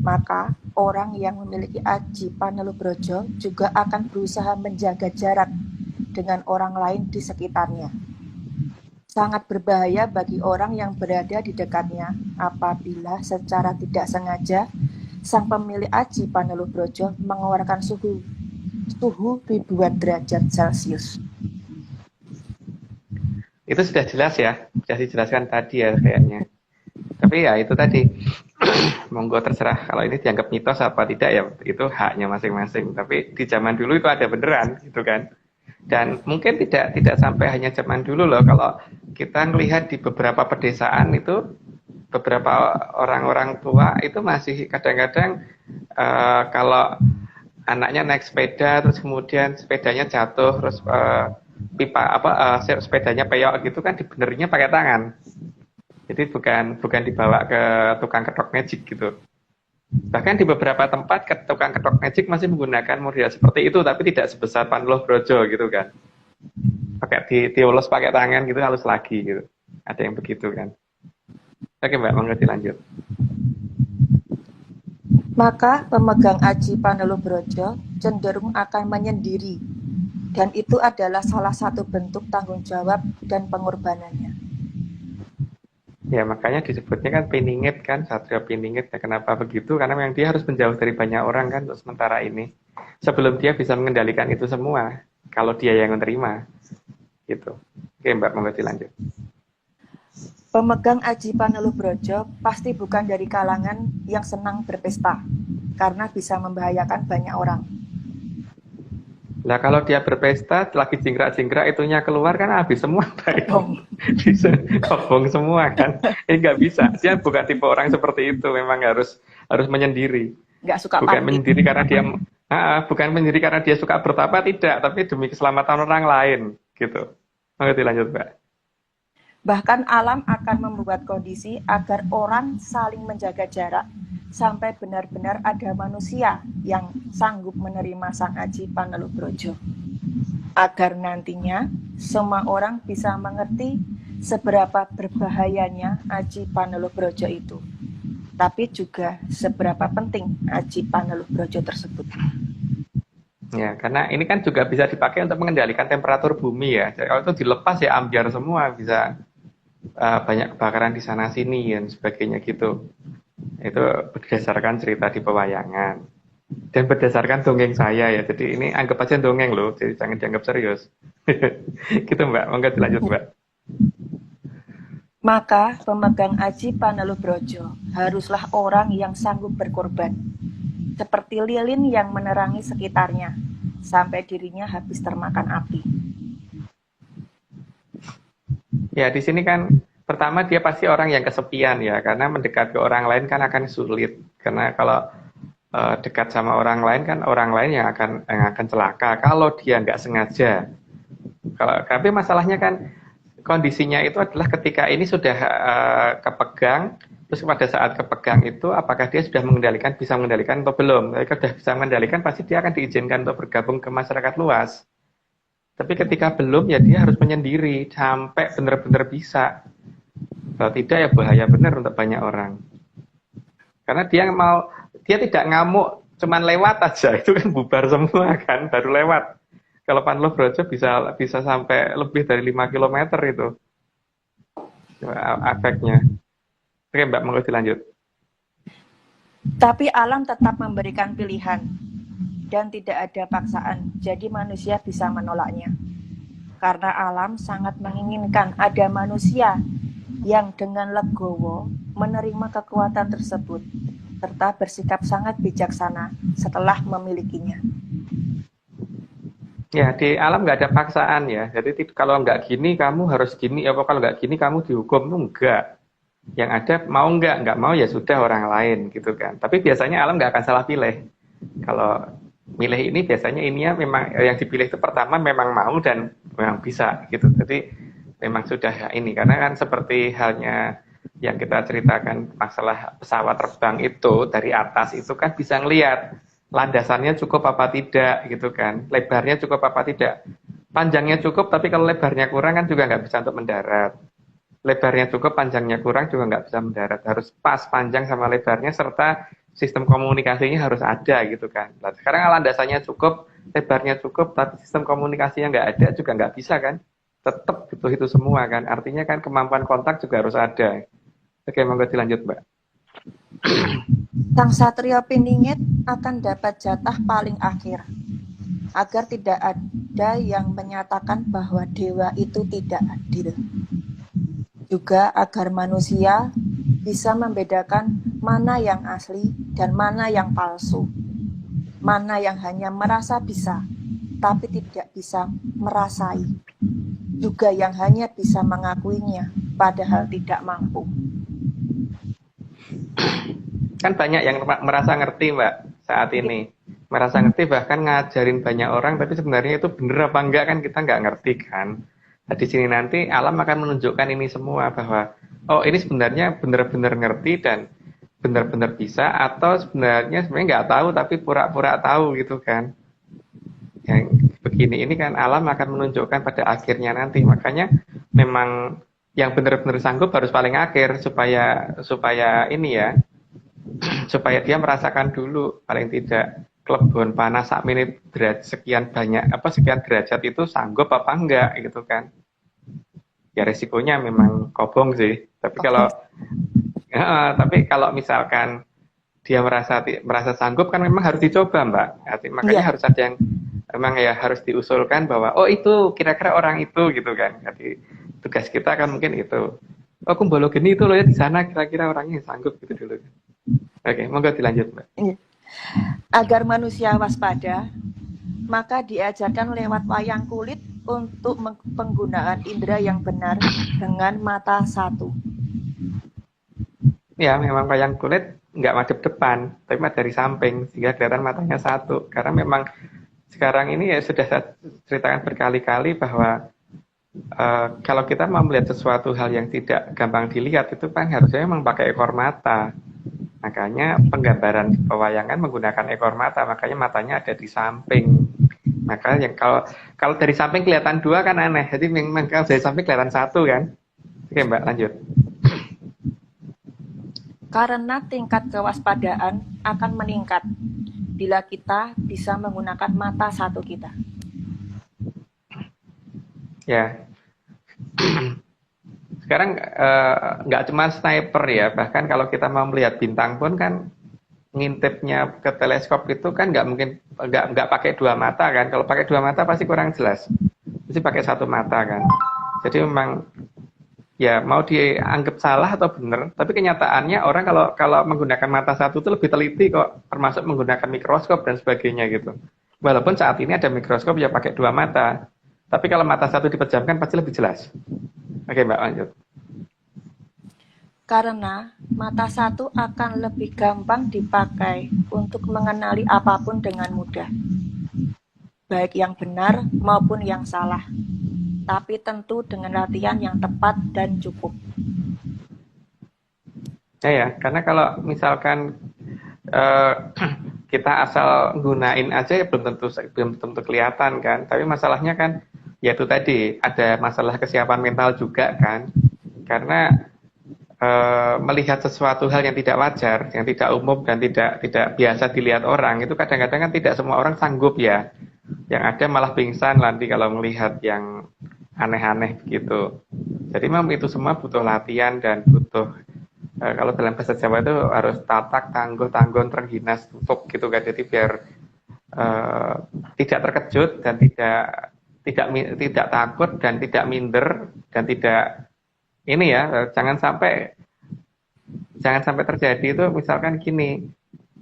Maka orang yang memiliki Aji Paneluh Brojo juga akan berusaha menjaga jarak dengan orang lain di sekitarnya. Sangat berbahaya bagi orang yang berada di dekatnya apabila secara tidak sengaja sang pemilik Aji Paneluh Brojo mengeluarkan suhu ribuan derajat Celcius. Itu sudah jelas ya, sudah dijelaskan tadi ya kayaknya. Tapi ya itu tadi, monggo terserah kalau ini dianggap mitos apa tidak ya itu haknya masing-masing. Tapi di zaman dulu itu ada beneran gitu kan. Dan mungkin tidak sampai hanya zaman dulu loh. Kalau kita melihat di beberapa pedesaan itu beberapa orang-orang tua itu masih kadang-kadang kalau anaknya naik sepeda terus kemudian sepedanya jatuh terus pipa sepedanya peyok gitu kan dibenerinnya pakai tangan. Jadi bukan dibawa ke tukang ketok magic gitu. Bahkan di beberapa tempat tukang ketok magic masih menggunakan model seperti itu, tapi tidak sebesar Panuloh Brojo gitu kan. Pakai diolos pakai tangan gitu, halus lagi gitu. Ada yang begitu kan. Oke Mbak, mengerti lanjut. Maka pemegang aji Panuloh Brojo cenderung akan menyendiri, dan itu adalah salah satu bentuk tanggung jawab dan pengorbanannya. Ya makanya disebutnya kan piningit kan, satria piningit. Ya, kenapa begitu? Karena memang dia harus menjauh dari banyak orang kan untuk sementara ini. Sebelum dia bisa mengendalikan itu semua, kalau dia yang menerima. Gitu. Oke Mbak, mengerti lanjut. Pemegang aji Panuloh Brojo pasti bukan dari kalangan yang senang berpesta, karena bisa membahayakan banyak orang. Nah kalau dia berpesta, lagi jingkrak-jingkrak itunya keluar kan habis semua. Bisa kobong semua kan. Nggak bisa. Dia bukan tipe orang seperti itu. Memang harus menyendiri. Nggak suka bukan party. menyendiri karena dia bukan menyendiri karena dia suka bertapa, tidak, tapi demi keselamatan orang lain gitu. Mengerti lanjut Mbak. Bahkan alam akan membuat kondisi agar orang saling menjaga jarak sampai benar-benar ada manusia yang sanggup menerima sang aji Panuloh Brojo. Agar nantinya semua orang bisa mengerti seberapa berbahayanya aji Panuloh Brojo itu. Tapi juga seberapa penting aji Panuloh Brojo tersebut. Ya, karena ini kan juga bisa dipakai untuk mengendalikan temperatur bumi ya. Jadi kalau itu dilepas ya ambiar semua, bisa banyak kebakaran di sana sini dan sebagainya gitu. Itu berdasarkan cerita di pewayangan dan berdasarkan dongeng saya ya. Jadi ini anggap aja dongeng loh, jadi jangan dianggap serius. Gitu Mbak, monggo dilanjut Mbak. Maka pemegang aji Panuloh Brojo haruslah orang yang sanggup berkorban, seperti lilin yang menerangi sekitarnya sampai dirinya habis termakan api. Ya, di sini kan pertama dia pasti orang yang kesepian ya, karena mendekat ke orang lain kan akan sulit. Karena kalau dekat sama orang lain kan orang lain yang akan celaka kalau dia nggak sengaja. Tapi masalahnya kan kondisinya itu adalah ketika ini sudah kepegang, terus pada saat kepegang itu apakah dia sudah bisa mengendalikan atau belum? Kalau sudah bisa mengendalikan pasti dia akan diizinkan untuk bergabung ke masyarakat luas. Tapi ketika belum ya dia harus menyendiri sampai benar-benar bisa. Kalau tidak ya bahaya benar untuk banyak orang. Karena dia tidak ngamuk cuman lewat aja, itu kan bubar semua kan, baru lewat. Kalau Panuloh Brojo bisa sampai lebih dari 5 km itu efeknya. Oke Mbak, mau dilanjut. Tapi alam tetap memberikan pilihan dan tidak ada paksaan, jadi manusia bisa menolaknya. Karena alam sangat menginginkan ada manusia yang dengan legowo menerima kekuatan tersebut, serta bersikap sangat bijaksana setelah memilikinya. Ya, di alam nggak ada paksaan ya. Jadi kalau nggak gini kamu harus gini, apa kalau nggak gini kamu dihukum, enggak. Yang ada mau nggak mau ya sudah orang lain gitu kan. Tapi biasanya alam nggak akan salah pilih. Kalau milih ini biasanya ininya memang yang dipilih itu pertama memang mau dan memang bisa gitu. Jadi memang sudah ini, karena kan seperti halnya yang kita ceritakan masalah pesawat terbang itu dari atas itu kan bisa ngelihat landasannya cukup apa tidak gitu kan, lebarnya cukup apa tidak, panjangnya cukup tapi kalau lebarnya kurang kan juga nggak bisa untuk mendarat, lebarnya cukup panjangnya kurang juga nggak bisa mendarat, harus pas panjang sama lebarnya serta sistem komunikasinya harus ada gitu kan. Nah, sekarang landasannya cukup, lebarnya cukup, tapi sistem komunikasinya nggak ada juga nggak bisa kan. Tetap butuh itu semua kan. Artinya kan kemampuan kontak juga harus ada. Oke, monggo dilanjut Mbak. Sang Satrio Piningit akan dapat jatah paling akhir, agar tidak ada yang menyatakan bahwa dewa itu tidak adil. Juga agar manusia bisa membedakan mana yang asli dan mana yang palsu, mana yang hanya merasa bisa tapi tidak bisa merasai, juga yang hanya bisa mengakuinya padahal tidak mampu. Kan banyak yang merasa ngerti Mbak saat ini, merasa ngerti, bahkan ngajarin banyak orang, tapi sebenarnya itu bener apa enggak kan kita nggak ngerti kan. Nah, di sini nanti alam akan menunjukkan ini semua bahwa oh ini sebenarnya benar-benar ngerti dan benar-benar bisa, atau sebenarnya nggak tahu tapi pura-pura tahu gitu kan. Yang begini ini kan alam akan menunjukkan pada akhirnya nanti. Makanya memang yang benar-benar sanggup harus paling akhir supaya ini ya, supaya dia merasakan dulu paling tidak klebon panas sak menit sekian banyak sekian derajat itu sanggup apa enggak gitu kan. Ya resikonya memang kobong sih. Tapi kalau misalkan dia merasa sanggup kan memang harus dicoba, Mbak. Makanya harus ada yang memang ya harus diusulkan bahwa oh itu kira-kira orang itu gitu kan. Jadi tugas kita kan mungkin itu. Oh kumbolo geni itu loh ya di sana kira-kira orangnya yang sanggup gitu dulu. Oke, monggo dilanjut, Mbak. Agar manusia waspada, maka diajarkan lewat wayang kulit untuk penggunaan indera yang benar dengan mata satu. Ya, memang wayang kulit nggak madep depan, tapi dari samping, sehingga kelihatan matanya satu. Karena memang sekarang ini ya sudah saya ceritakan berkali-kali bahwa kalau kita mau melihat sesuatu hal yang tidak gampang dilihat, itu kan harusnya memang pakai ekor mata. Makanya penggambaran di pewayangan menggunakan ekor mata, makanya matanya ada di samping. Maka yang kalau dari samping kelihatan dua kan aneh, jadi memang kalau dari samping kelihatan satu kan. Oke Mbak, lanjut. Karena tingkat kewaspadaan akan meningkat bila kita bisa menggunakan mata satu kita. Ya, sekarang nggak cuma sniper ya, bahkan kalau kita mau melihat bintang pun kan ngintipnya ke teleskop itu kan nggak mungkin nggak pakai dua mata kan. Kalau pakai dua mata pasti kurang jelas, pasti pakai satu mata kan. Jadi memang ya mau dianggap salah atau benar, tapi kenyataannya orang kalau menggunakan mata satu itu lebih teliti kok, termasuk menggunakan mikroskop dan sebagainya gitu. Walaupun saat ini ada mikroskop ya pakai dua mata, tapi kalau mata satu dipejamkan pasti lebih jelas. Oke Mbak, lanjut. Karena mata satu akan lebih gampang dipakai untuk mengenali apapun dengan mudah, baik yang benar maupun yang salah. Tapi tentu dengan latihan yang tepat dan cukup. Ya, karena kalau misalkan kita asal gunain aja ya belum tentu kelihatan kan. Tapi masalahnya kan yaitu tadi ada masalah kesiapan mental juga kan. Karena melihat sesuatu hal yang tidak wajar, yang tidak umum dan tidak biasa dilihat orang itu kadang-kadang kan tidak semua orang sanggup ya. Yang ada malah pingsan nanti kalau melihat yang aneh-aneh gitu. Jadi memang itu semua butuh latihan dan butuh kalau dalam bahasa Jawa itu harus tatak, tangguh, tanggon, terengginas, tutup gitu kan. Jadi biar tidak terkejut dan tidak takut dan tidak minder dan tidak ini ya jangan sampai terjadi itu misalkan gini.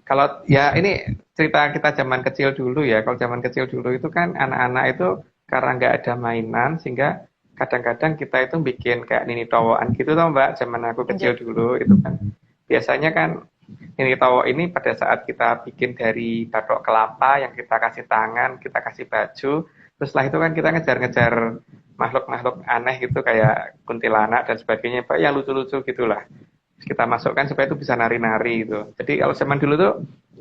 Kalau ya ini cerita kita zaman kecil dulu ya. Kalau zaman kecil dulu itu kan anak-anak itu karena nggak ada mainan sehingga kadang-kadang kita itu bikin kayak nini towoan gitu tau Mbak, zaman aku kecil dulu itu kan biasanya kan nini towo ini pada saat kita bikin dari batok kelapa yang kita kasih tangan, kita kasih baju, terus setelah itu kan kita ngejar-ngejar makhluk-makhluk aneh gitu kayak kuntilanak dan sebagainya, Pak, yang lucu-lucu gitulah kita masukkan supaya itu bisa nari-nari gitu. Jadi kalau zaman dulu tuh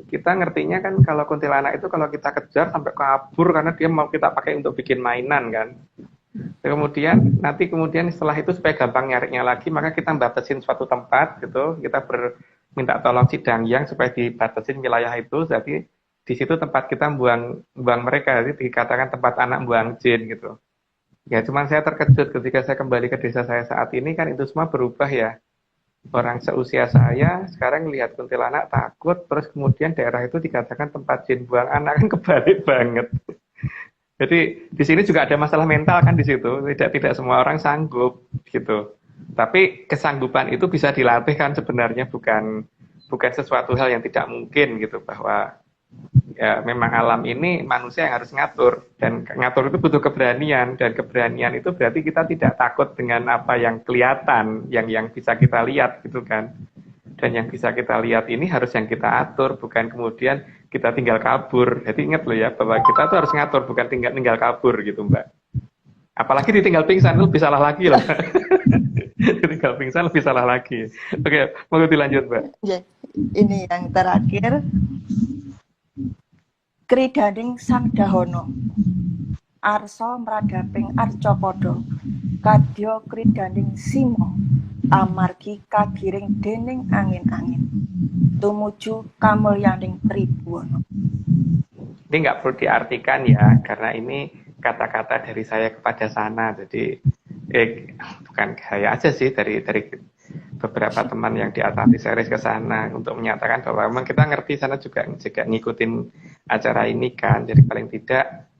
kita ngertinya kan kalau kuntilanak itu kalau kita kejar sampai kabur karena dia mau kita pakai untuk bikin mainan kan. Kemudian setelah itu supaya gampang nyarinya lagi maka kita batasin suatu tempat gitu, kita minta tolong Cidangyang supaya dibatasin wilayah itu. Jadi di situ tempat kita buang mereka, jadi dikatakan tempat anak buang jin gitu. Ya cuman saya terkejut ketika saya kembali ke desa saya saat ini kan itu semua berubah ya. Orang seusia saya sekarang lihat kuntilanak takut, terus kemudian daerah itu dikatakan tempat jin buang anak, kan kebalik banget. Jadi di sini juga ada masalah mental kan di situ, tidak semua orang sanggup gitu. Tapi kesanggupan itu bisa dilatih kan sebenarnya, bukan sesuatu hal yang tidak mungkin gitu, bahwa ya memang alam ini manusia yang harus ngatur, dan ngatur itu butuh keberanian, dan keberanian itu berarti kita tidak takut dengan apa yang kelihatan, yang bisa kita lihat gitu kan. Dan yang bisa kita lihat ini harus yang kita atur, bukan kemudian kita tinggal kabur. Jadi ingat loh ya, bahwa kita tuh harus ngatur, bukan tinggal kabur gitu Mbak. Apalagi ditinggal pingsan, lebih salah lagi loh. Ditinggal pingsan lebih salah lagi. Oke, mau dilanjut Mbak. Ya, ini yang terakhir. Kridaning Sang Dahono, arsa mradaping arcapada, kadya kridaning sima, amargi kagiring dening angin-angin, tumuju kamulyaning Tribhuwana. Ini nggak perlu diartikan ya, karena ini kata-kata dari saya kepada sana. Jadi bukan saya aja sih, dari beberapa teman yang di Atlantis Series ke sana untuk menyatakan bahwa memang kita ngerti sana juga ngikutin acara ini kan. Jadi paling tidak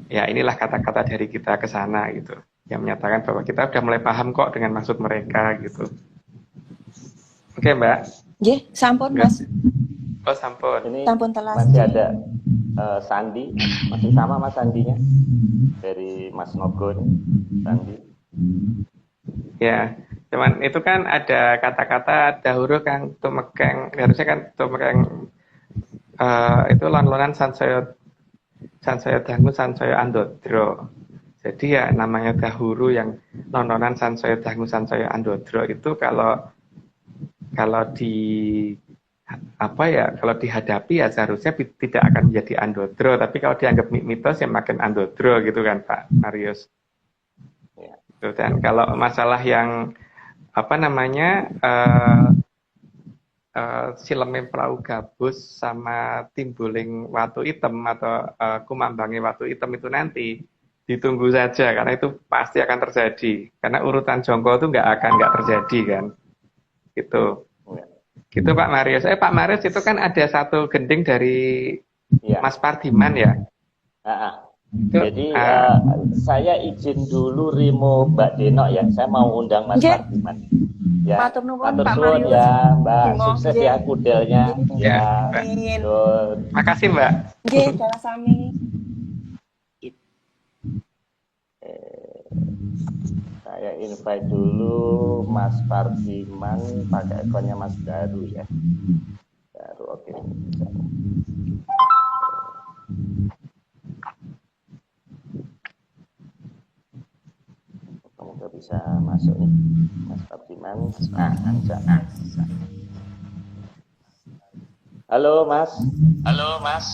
ya inilah kata-kata dari kita ke sana gitu, yang menyatakan bahwa kita udah mulai paham kok dengan maksud mereka gitu. Oke Mbak. Nggih, sampun Mas. Oh sampun. Ini sampun telas. masih ada Sandi, masih sama Mas Sandinya dari Mas Nogo nih, Sandi. Ya, cuman itu kan ada kata-kata dahulu kan tumekeng, harusnya kan tumekeng itu lon-lonan sansaya dangu sansaya andodro. Jadi ya namanya dahulu yang lon-lonan sansaya dangu sansaya andodro itu kalau dihadapi ya seharusnya tidak akan menjadi andodro, tapi kalau dianggap mitos ya makin andodro gitu kan Pak Marius. Dan kalau masalah yang sileme perahu gabus sama timbuling watu hitam atau kumambangi watu hitam itu nanti ditunggu saja, karena itu pasti akan terjadi, karena urutan jongkol itu nggak terjadi kan gitu. Gitu Pak Marius. Pak Marius itu kan ada satu gending dari Mas Pardiman ya. Jadi saya izin dulu Rimo Mbak Denok ya, saya mau undang Mas Pardiman. Ya, matur nuwun Pak suwun Marius. Ya Mbak, sukses ya kudelnya. Ya, amin. Makasih Mbak. Nggih, dalah sami. Saya invite dulu Mas Pardiman pakai akunnya Mas Daru ya. Daru, oke. Semoga bisa masuk nih Mas Pardiman. Halo Mas. Halo Mas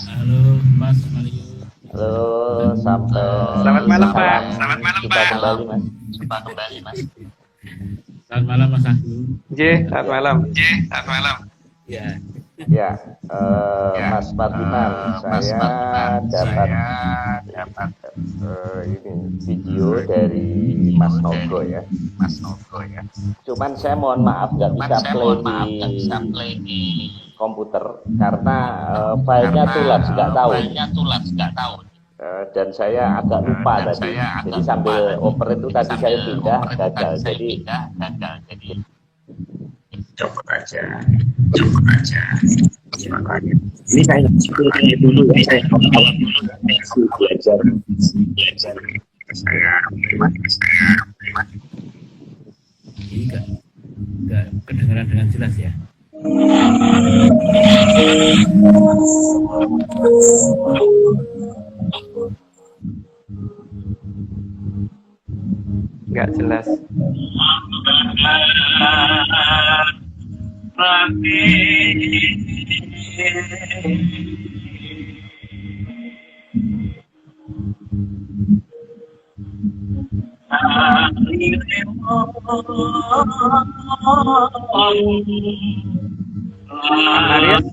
Mario. Halo, Selamat malam Pak. Selamat malam Jumpa Pak. kembali Mas. Selamat malam Mas Agung. Selamat malam. Ya. Ya, Mas Pardiman, saya dapat ini video dari Mas Nogo ya. Cuman saya mohon maaf nggak bisa play di komputer karena filenya tulas nggak tahu. Dan saya agak lupa tadi. Jadi sambil oper itu tadi saya pindah gagal. Jadi coba aja. Ini saya dulu ya, saya awal dulu belajar. Saya Ini enggak kedengaran dengan jelas ya. Nggak jelas. Marius,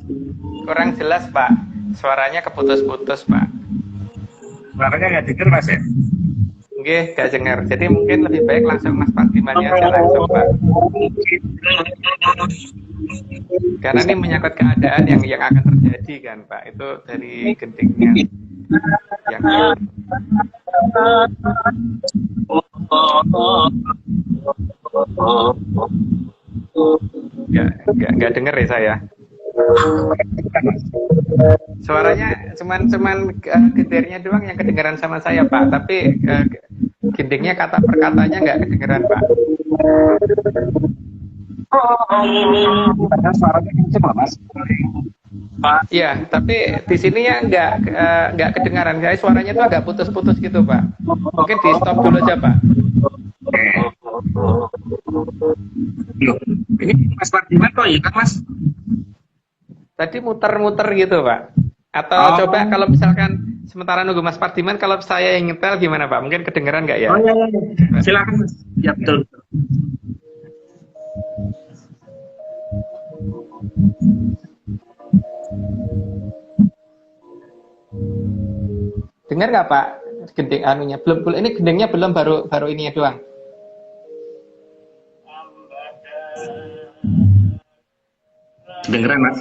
kurang jelas Pak. Suaranya keputus-putus Pak. suaranya nggak dengar Mas ya? Nggih, nggak dengar. Jadi mungkin lebih baik langsung Mas Pardiman aja langsung Pak. Karena ini menyangkut keadaan yang akan terjadi kan Pak. Itu dari gentingnya yang nggak dengar ya saya. Suaranya cuman gedirnya doang yang kedengaran sama saya Pak, tapi gendingnya kata per katanya nggak kedengaran Pak. Suaranya kenceng Mas. Iya, tapi di sini ya nggak kedengaran. Guys, suaranya tuh agak putus-putus gitu, Pak. Mungkin di stop dulu aja, Pak. Loh, ini Mas Pardiman kok ya kan Mas? Tadi muter-muter gitu, Pak. Atau coba kalau misalkan sementara nunggu Mas Pardiman, kalau saya yang nyetel gimana, Pak? Mungkin kedengeran nggak ya? Oh iya. Silakan Mas. Ya betul. Dengar nggak, Pak? Gending anunya belum, ini gendingnya belum, baru ininya doang. Dengeran Mas?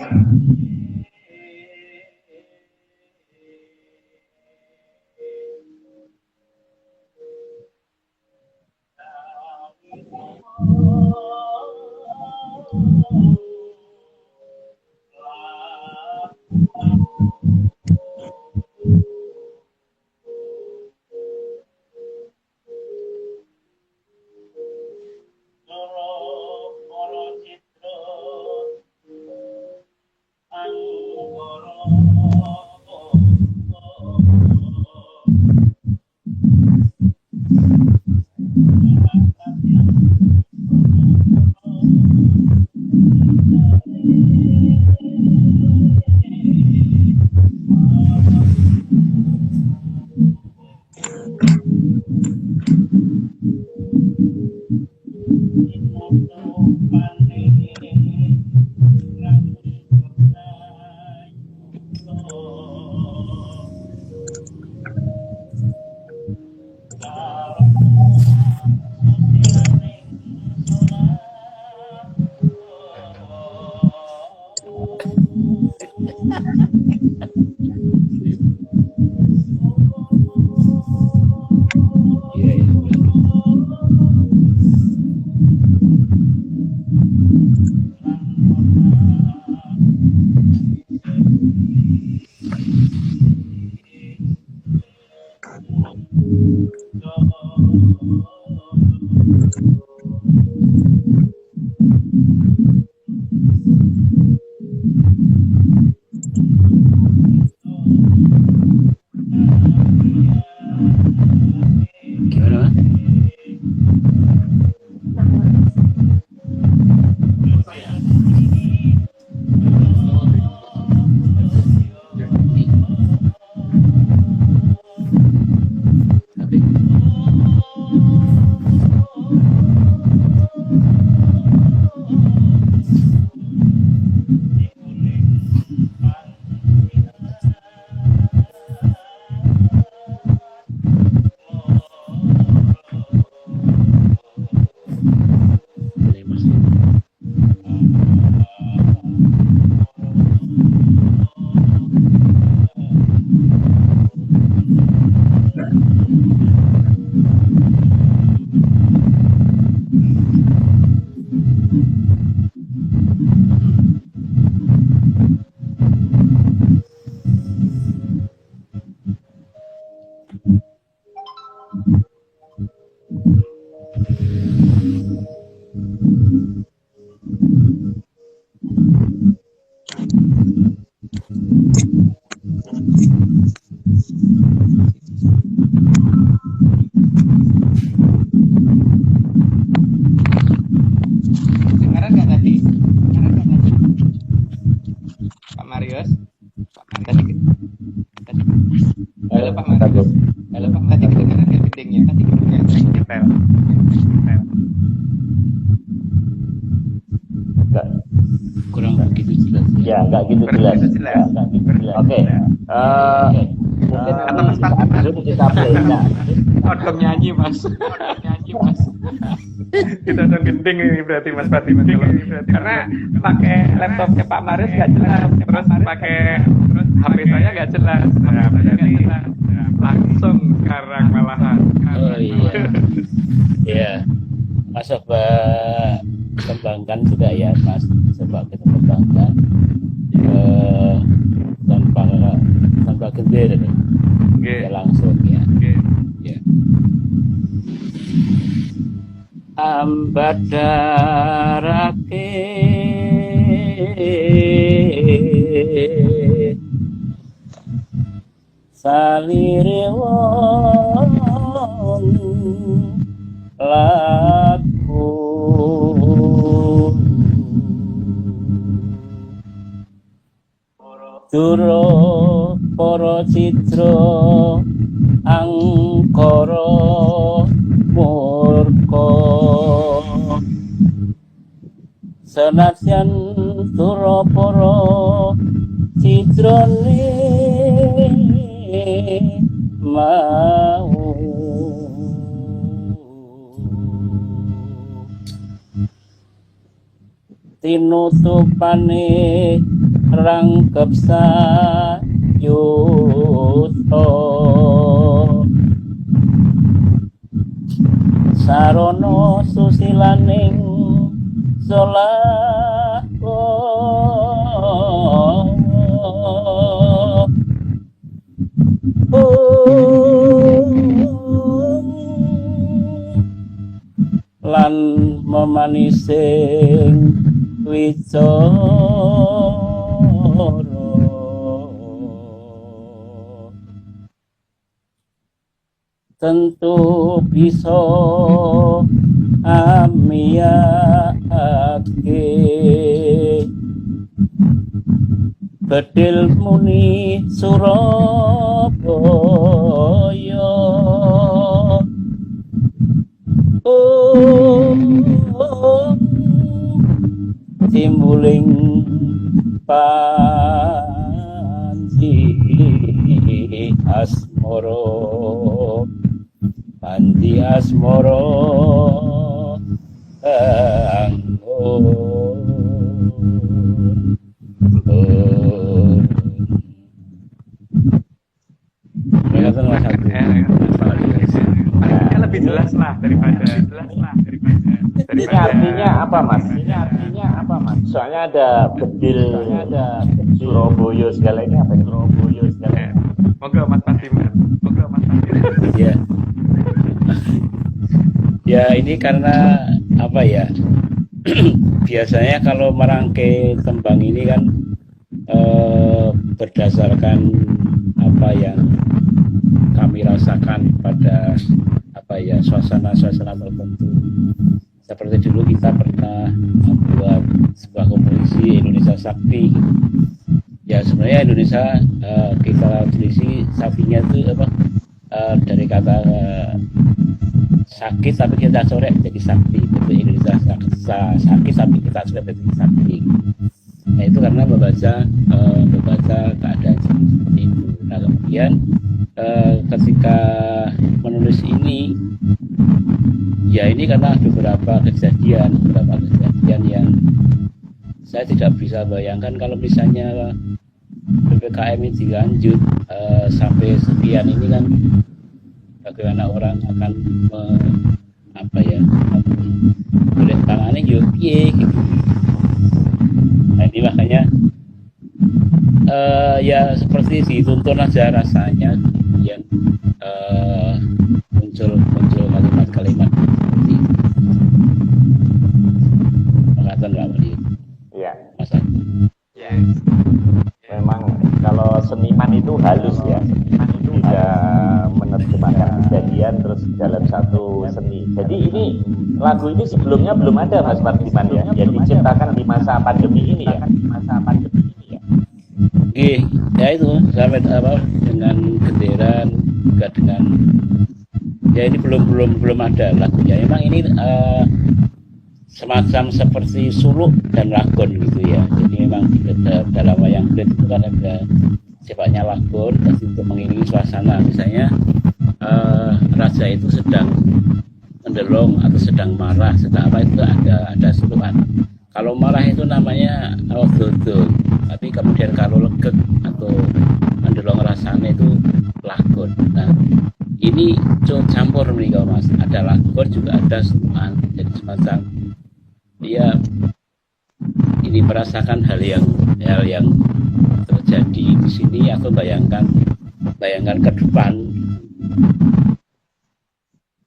Iya, iya. Gimana, Mas? Tapi boleh, Mas. Dengaran nggak tadi? Pak Marius? Tadi. Halo Pak Marius. Halo Pak, tadi kedengaran nggak gendingnya? Tadi kedengaran nyetel. Enggak, Kurang begitu jelas. ya enggak gitu jelas. Begitu jelas. Ya, enggak gitu jelas. Oke. Mungkin Atau Mas Pardiman? Zoom kita play. Nah, Odong nyanyi, Mas. Kita dong gending ini berarti Mas Pardiman kalau karena pakai laptopnya Pak Marius nggak jelas, terus pakai HP saya nggak jelas. Nah, berarti langsung sekarang malahan. Oh iya. Iya. Mas coba kembangkan juga ya, Mas. Coba kita kembangkan tanpa gendir nih. Oke. Ya langsung ya. Oke. Ya. Ambadarake salire wong laku duro para citra angkara murka senasyan duro para citrane mau tinutupane rangkep sayuta sarana susilaning solawa lan memanising wicara tentu bisa amiyake bedil muni Surabaya timbuling panji asmara panji asmara lebih jelas lah daripada Ini artinya apa, Mas? Soalnya ada bedil, Surabaya segala ini apa? Surabaya segala. Moga Mas Pasiman. Ya. Ya ini karena apa ya? Biasanya kalau merangkai tembang ini kan berdasarkan apa yang kami rasakan pada apa ya suasana tertentu. Seperti dulu kita pernah membuat sebuah komposisi Indonesia Sakti. Ya sebenarnya Indonesia kita tulis saktinya itu apa dari kata sakit tapi kita coret jadi sakti. Itu Indonesia sakit tapi kita coret jadi sakti. Nah itu karena membaca keadaan seperti itu. Nah kemudian ketika menulis ini ya ini karena beberapa kejadian yang saya tidak bisa bayangkan kalau misalnya PPKM ini dilanjut sampai sekian ini kan bagaimana orang akan boleh tangannya juga gitu. Nah ini makanya ya seperti dituntun aja rasanya yang muncul kalimat seperti itu. Makasih Mbak Mali. Iya. Masa. Ya. Memang kalau seniman itu halus ya. Bisa menerjemahkan kejadian terus dalam satu seni. Jadi ini lagu ini sebelumnya belum ada Mas Pardiman ya. Yang diciptakan di masa pandemi ini ya. Ya itu sampai dengan genderan juga dengan ya ini belum ada lagunya. Memang ini semacam seperti suluk dan lagon gitu ya. Jadi memang dalam wayang kulit itu kan ada sifatnya lagon untuk mengiringi suasana. Misalnya raja itu sedang mendelong atau sedang marah, sedang apa itu ada sulukan. Kalau marah itu namanya dodo, tapi kemudian kalau legek atau mendelong rasanya itu lagon. Nah ini campur nih kalau Mas, ada lagon juga ada sulukan, jadi semacam dia ini merasakan hal yang terjadi di sini. Aku bayangkan ke depan.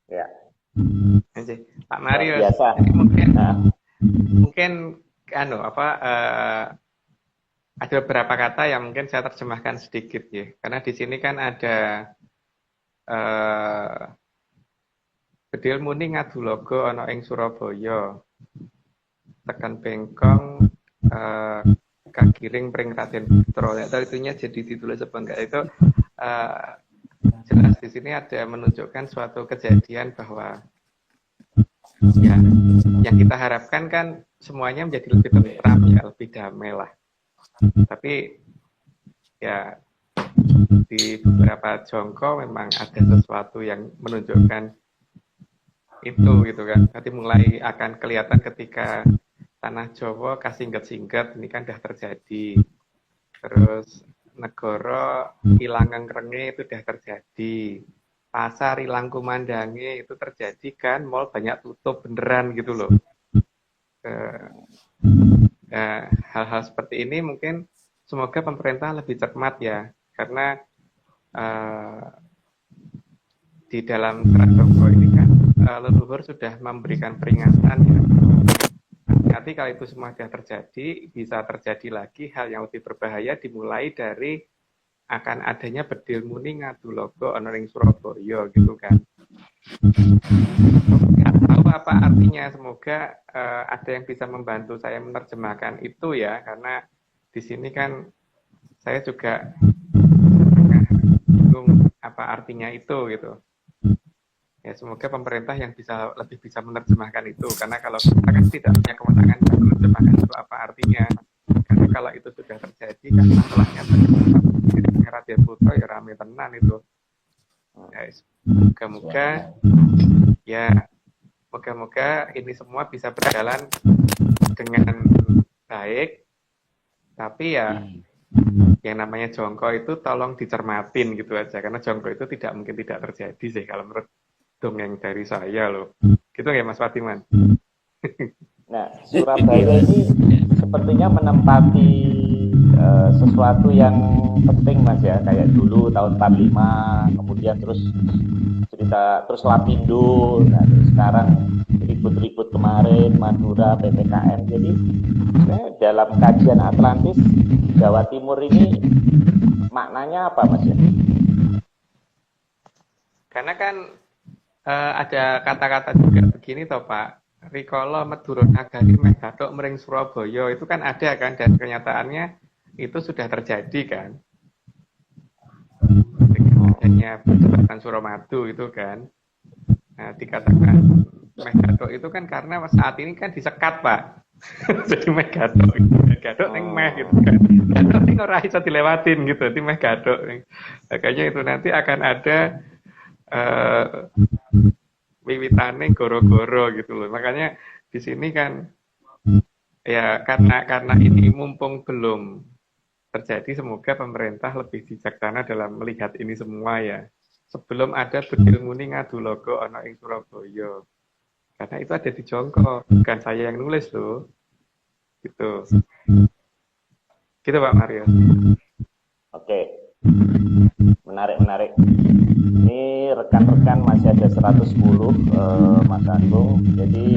Ya. Pak Mario, biasa. mungkin Nah. mungkin ada beberapa kata yang mungkin saya terjemahkan sedikit ya. Karena di sini kan ada bedil muni ngadu logo ana ing Surabaya. Tekan bengkong kagiring pring Raden Putra. Atau itunya jadi ditulis apa enggak itu jelas di sini ada menunjukkan suatu kejadian bahwa ya yang kita harapkan kan semuanya menjadi lebih tentram ya, lebih damai lah. Tapi ya di beberapa jongko memang ada sesuatu yang menunjukkan itu gitu kan. Nanti mulai akan kelihatan ketika tanah Jawa kasingget-singget ini kan sudah terjadi. Terus negara ilang ngrenge itu sudah terjadi. Pasar ilang kumandange itu terjadi kan, mall banyak tutup beneran gitu loh. Hal-hal seperti ini mungkin semoga pemerintah lebih cermat ya, karena di dalam Serat Jongko ini kan leluhur sudah memberikan peringatan ya. Nanti kalau itu semua sudah terjadi, bisa terjadi lagi hal yang lebih berbahaya dimulai dari akan adanya bedil muni ngadu logo ana ing Surabaya gitu kan. Nggak tahu apa artinya, semoga ada yang bisa membantu saya menerjemahkan itu ya, karena di sini kan saya juga bingung apa artinya itu gitu. Ya semoga pemerintah yang lebih bisa menerjemahkan itu, karena kalau kita kan tidak punya kewenangan untuk menerjemahkan itu apa artinya. Karena kalau itu sudah terjadi kan masalahnya Raden Putra ya rame tenan itu. Moga-moga ini semua bisa berjalan dengan baik. Tapi ya yang namanya jongko itu tolong dicermatin gitu aja, karena jongko itu tidak mungkin tidak terjadi sih kalau menurut dongeng dari saya loh. Gitu ya Mas Fatiman. Nah, Surabaya ini sepertinya menempati sesuatu yang penting Mas ya, kayak dulu tahun 45, kemudian terus Lapindo, nah terus sekarang ribut-ribut kemarin Madura, PPKM. Jadi dalam kajian Atlantis Jawa Timur ini maknanya apa Mas ya? Karena kan ada kata-kata juga begini toh Pak, rikala Madura Nagari meh gathuk mring Surabaya, itu kan ada kan, dan kenyataannya itu sudah terjadi kan. Adanya jembatan Suramadu itu kan. Nah, dikatakan meh gathuk itu kan karena saat ini kan disekat Pak. Jadi meh gathuk ning meh gitu kan. Gathuk ning ora iso dilewatin gitu, di meh gathuk. Makanya itu nanti akan ada wiwitane goro-goro gitu loh. Makanya di sini kan ya karena ini mumpung belum terjadi, semoga pemerintah lebih bijaksana dalam melihat ini semua ya. Sebelum ada bedil muni ngadu logo ana ing Surabaya. Karena itu ada di jongko, bukan saya yang nulis loh. Gitu. Gitu Pak Mario. Oke. Menarik. Ini rekan-rekan masih ada 110 Mas Agung. Jadi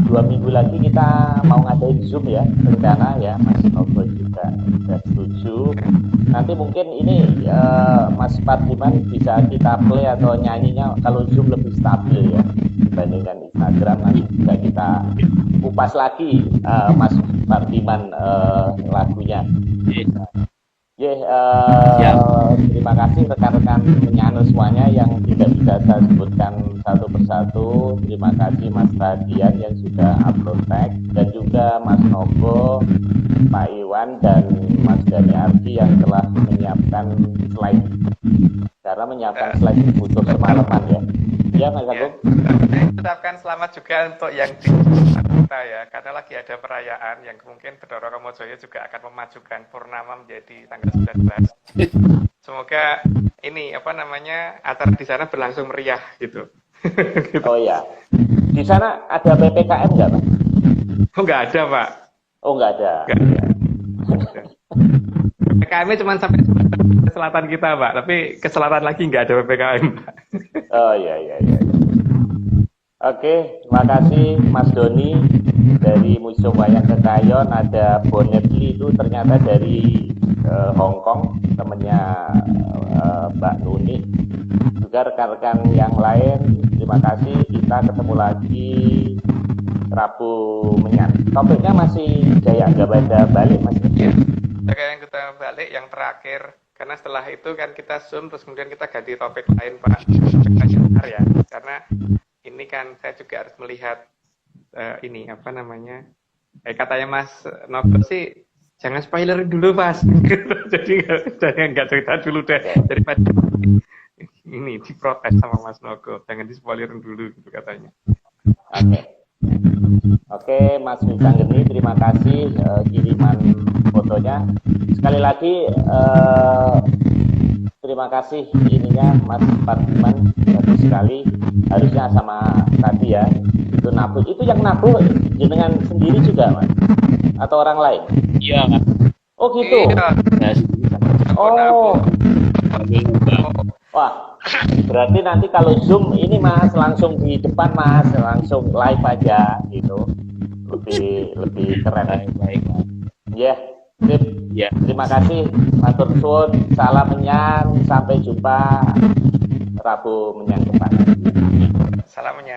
2 minggu lagi kita mau ngadain Zoom ya, rencana ya. Mas Novo juga sudah setuju. Nanti mungkin ini Mas Fatiman bisa kita play atau nyanyinya kalau Zoom lebih stabil ya dibandingkan Instagram. Nanti bisa kita kupas lagi Mas Fatiman lagunya. Terima kasih rekan-rekan penyanyi semuanya yang tidak bisa saya sebutkan satu persatu. Terima kasih Mas Radian yang sudah upload tag, dan juga Mas Novo, Pak Iwan, dan Mas Dani Ardi yang telah menyiapkan slide. Karena menyiapkan slide butuh semalaman ya. Ya Mas Agung. Saya ucapkan selamat juga untuk yang di kita ya, karena lagi ada perayaan yang mungkin Bathara Kamajaya juga akan memajukan purnama menjadi tanggal 19. Semoga ini acara di sana berlangsung meriah gitu. Oh ya, di sana ada PPKM nggak Pak? Oh nggak ada Pak. Oh nggak ada. PPKM-nya cuma sampai ke selatan kita Pak, tapi ke selatan lagi nggak ada PPKM Pak. Oh iya. Oke, terima kasih Mas Doni. dari Museum Wayang Kekayon, ada Bonetli itu ternyata dari Hong Kong, temennya Mbak Nuni, juga rekan-rekan yang lain. Terima kasih, kita ketemu lagi Rabu Menyan. Topiknya masih Jaya Anggabada balik, Mas. Ya. Kayak yang kita balik yang terakhir, karena setelah itu kan kita zoom terus kemudian kita ganti topik lain, Pak. Benar ya, karena ini kan saya juga harus melihat ini apa namanya, katanya Mas Nogo sih jangan spoiler dulu Mas. Jadi nggak cerita dulu deh, daripada ini diprotes sama Mas Nogo, jangan di spoilerin dulu gitu katanya. Oke, Mas Wisanggeni, terima kasih kiriman fotonya. Sekali lagi terima kasih ininya Mas Pardiman, bagus sekali. Harusnya sama tadi ya, itu nabu. Itu yang nabu jenengan sendiri juga, Mas? Atau orang lain? Iya. Oh gitu. Iya. Oh. Wah, berarti nanti kalau Zoom ini Mas langsung di depan Mas, langsung live aja gitu. Lebih keren. Baik. Ya, sip. Ya. Terima kasih, matur suwun, salam Menyan, sampai jumpa Rabu Menyan depan. Salamnya.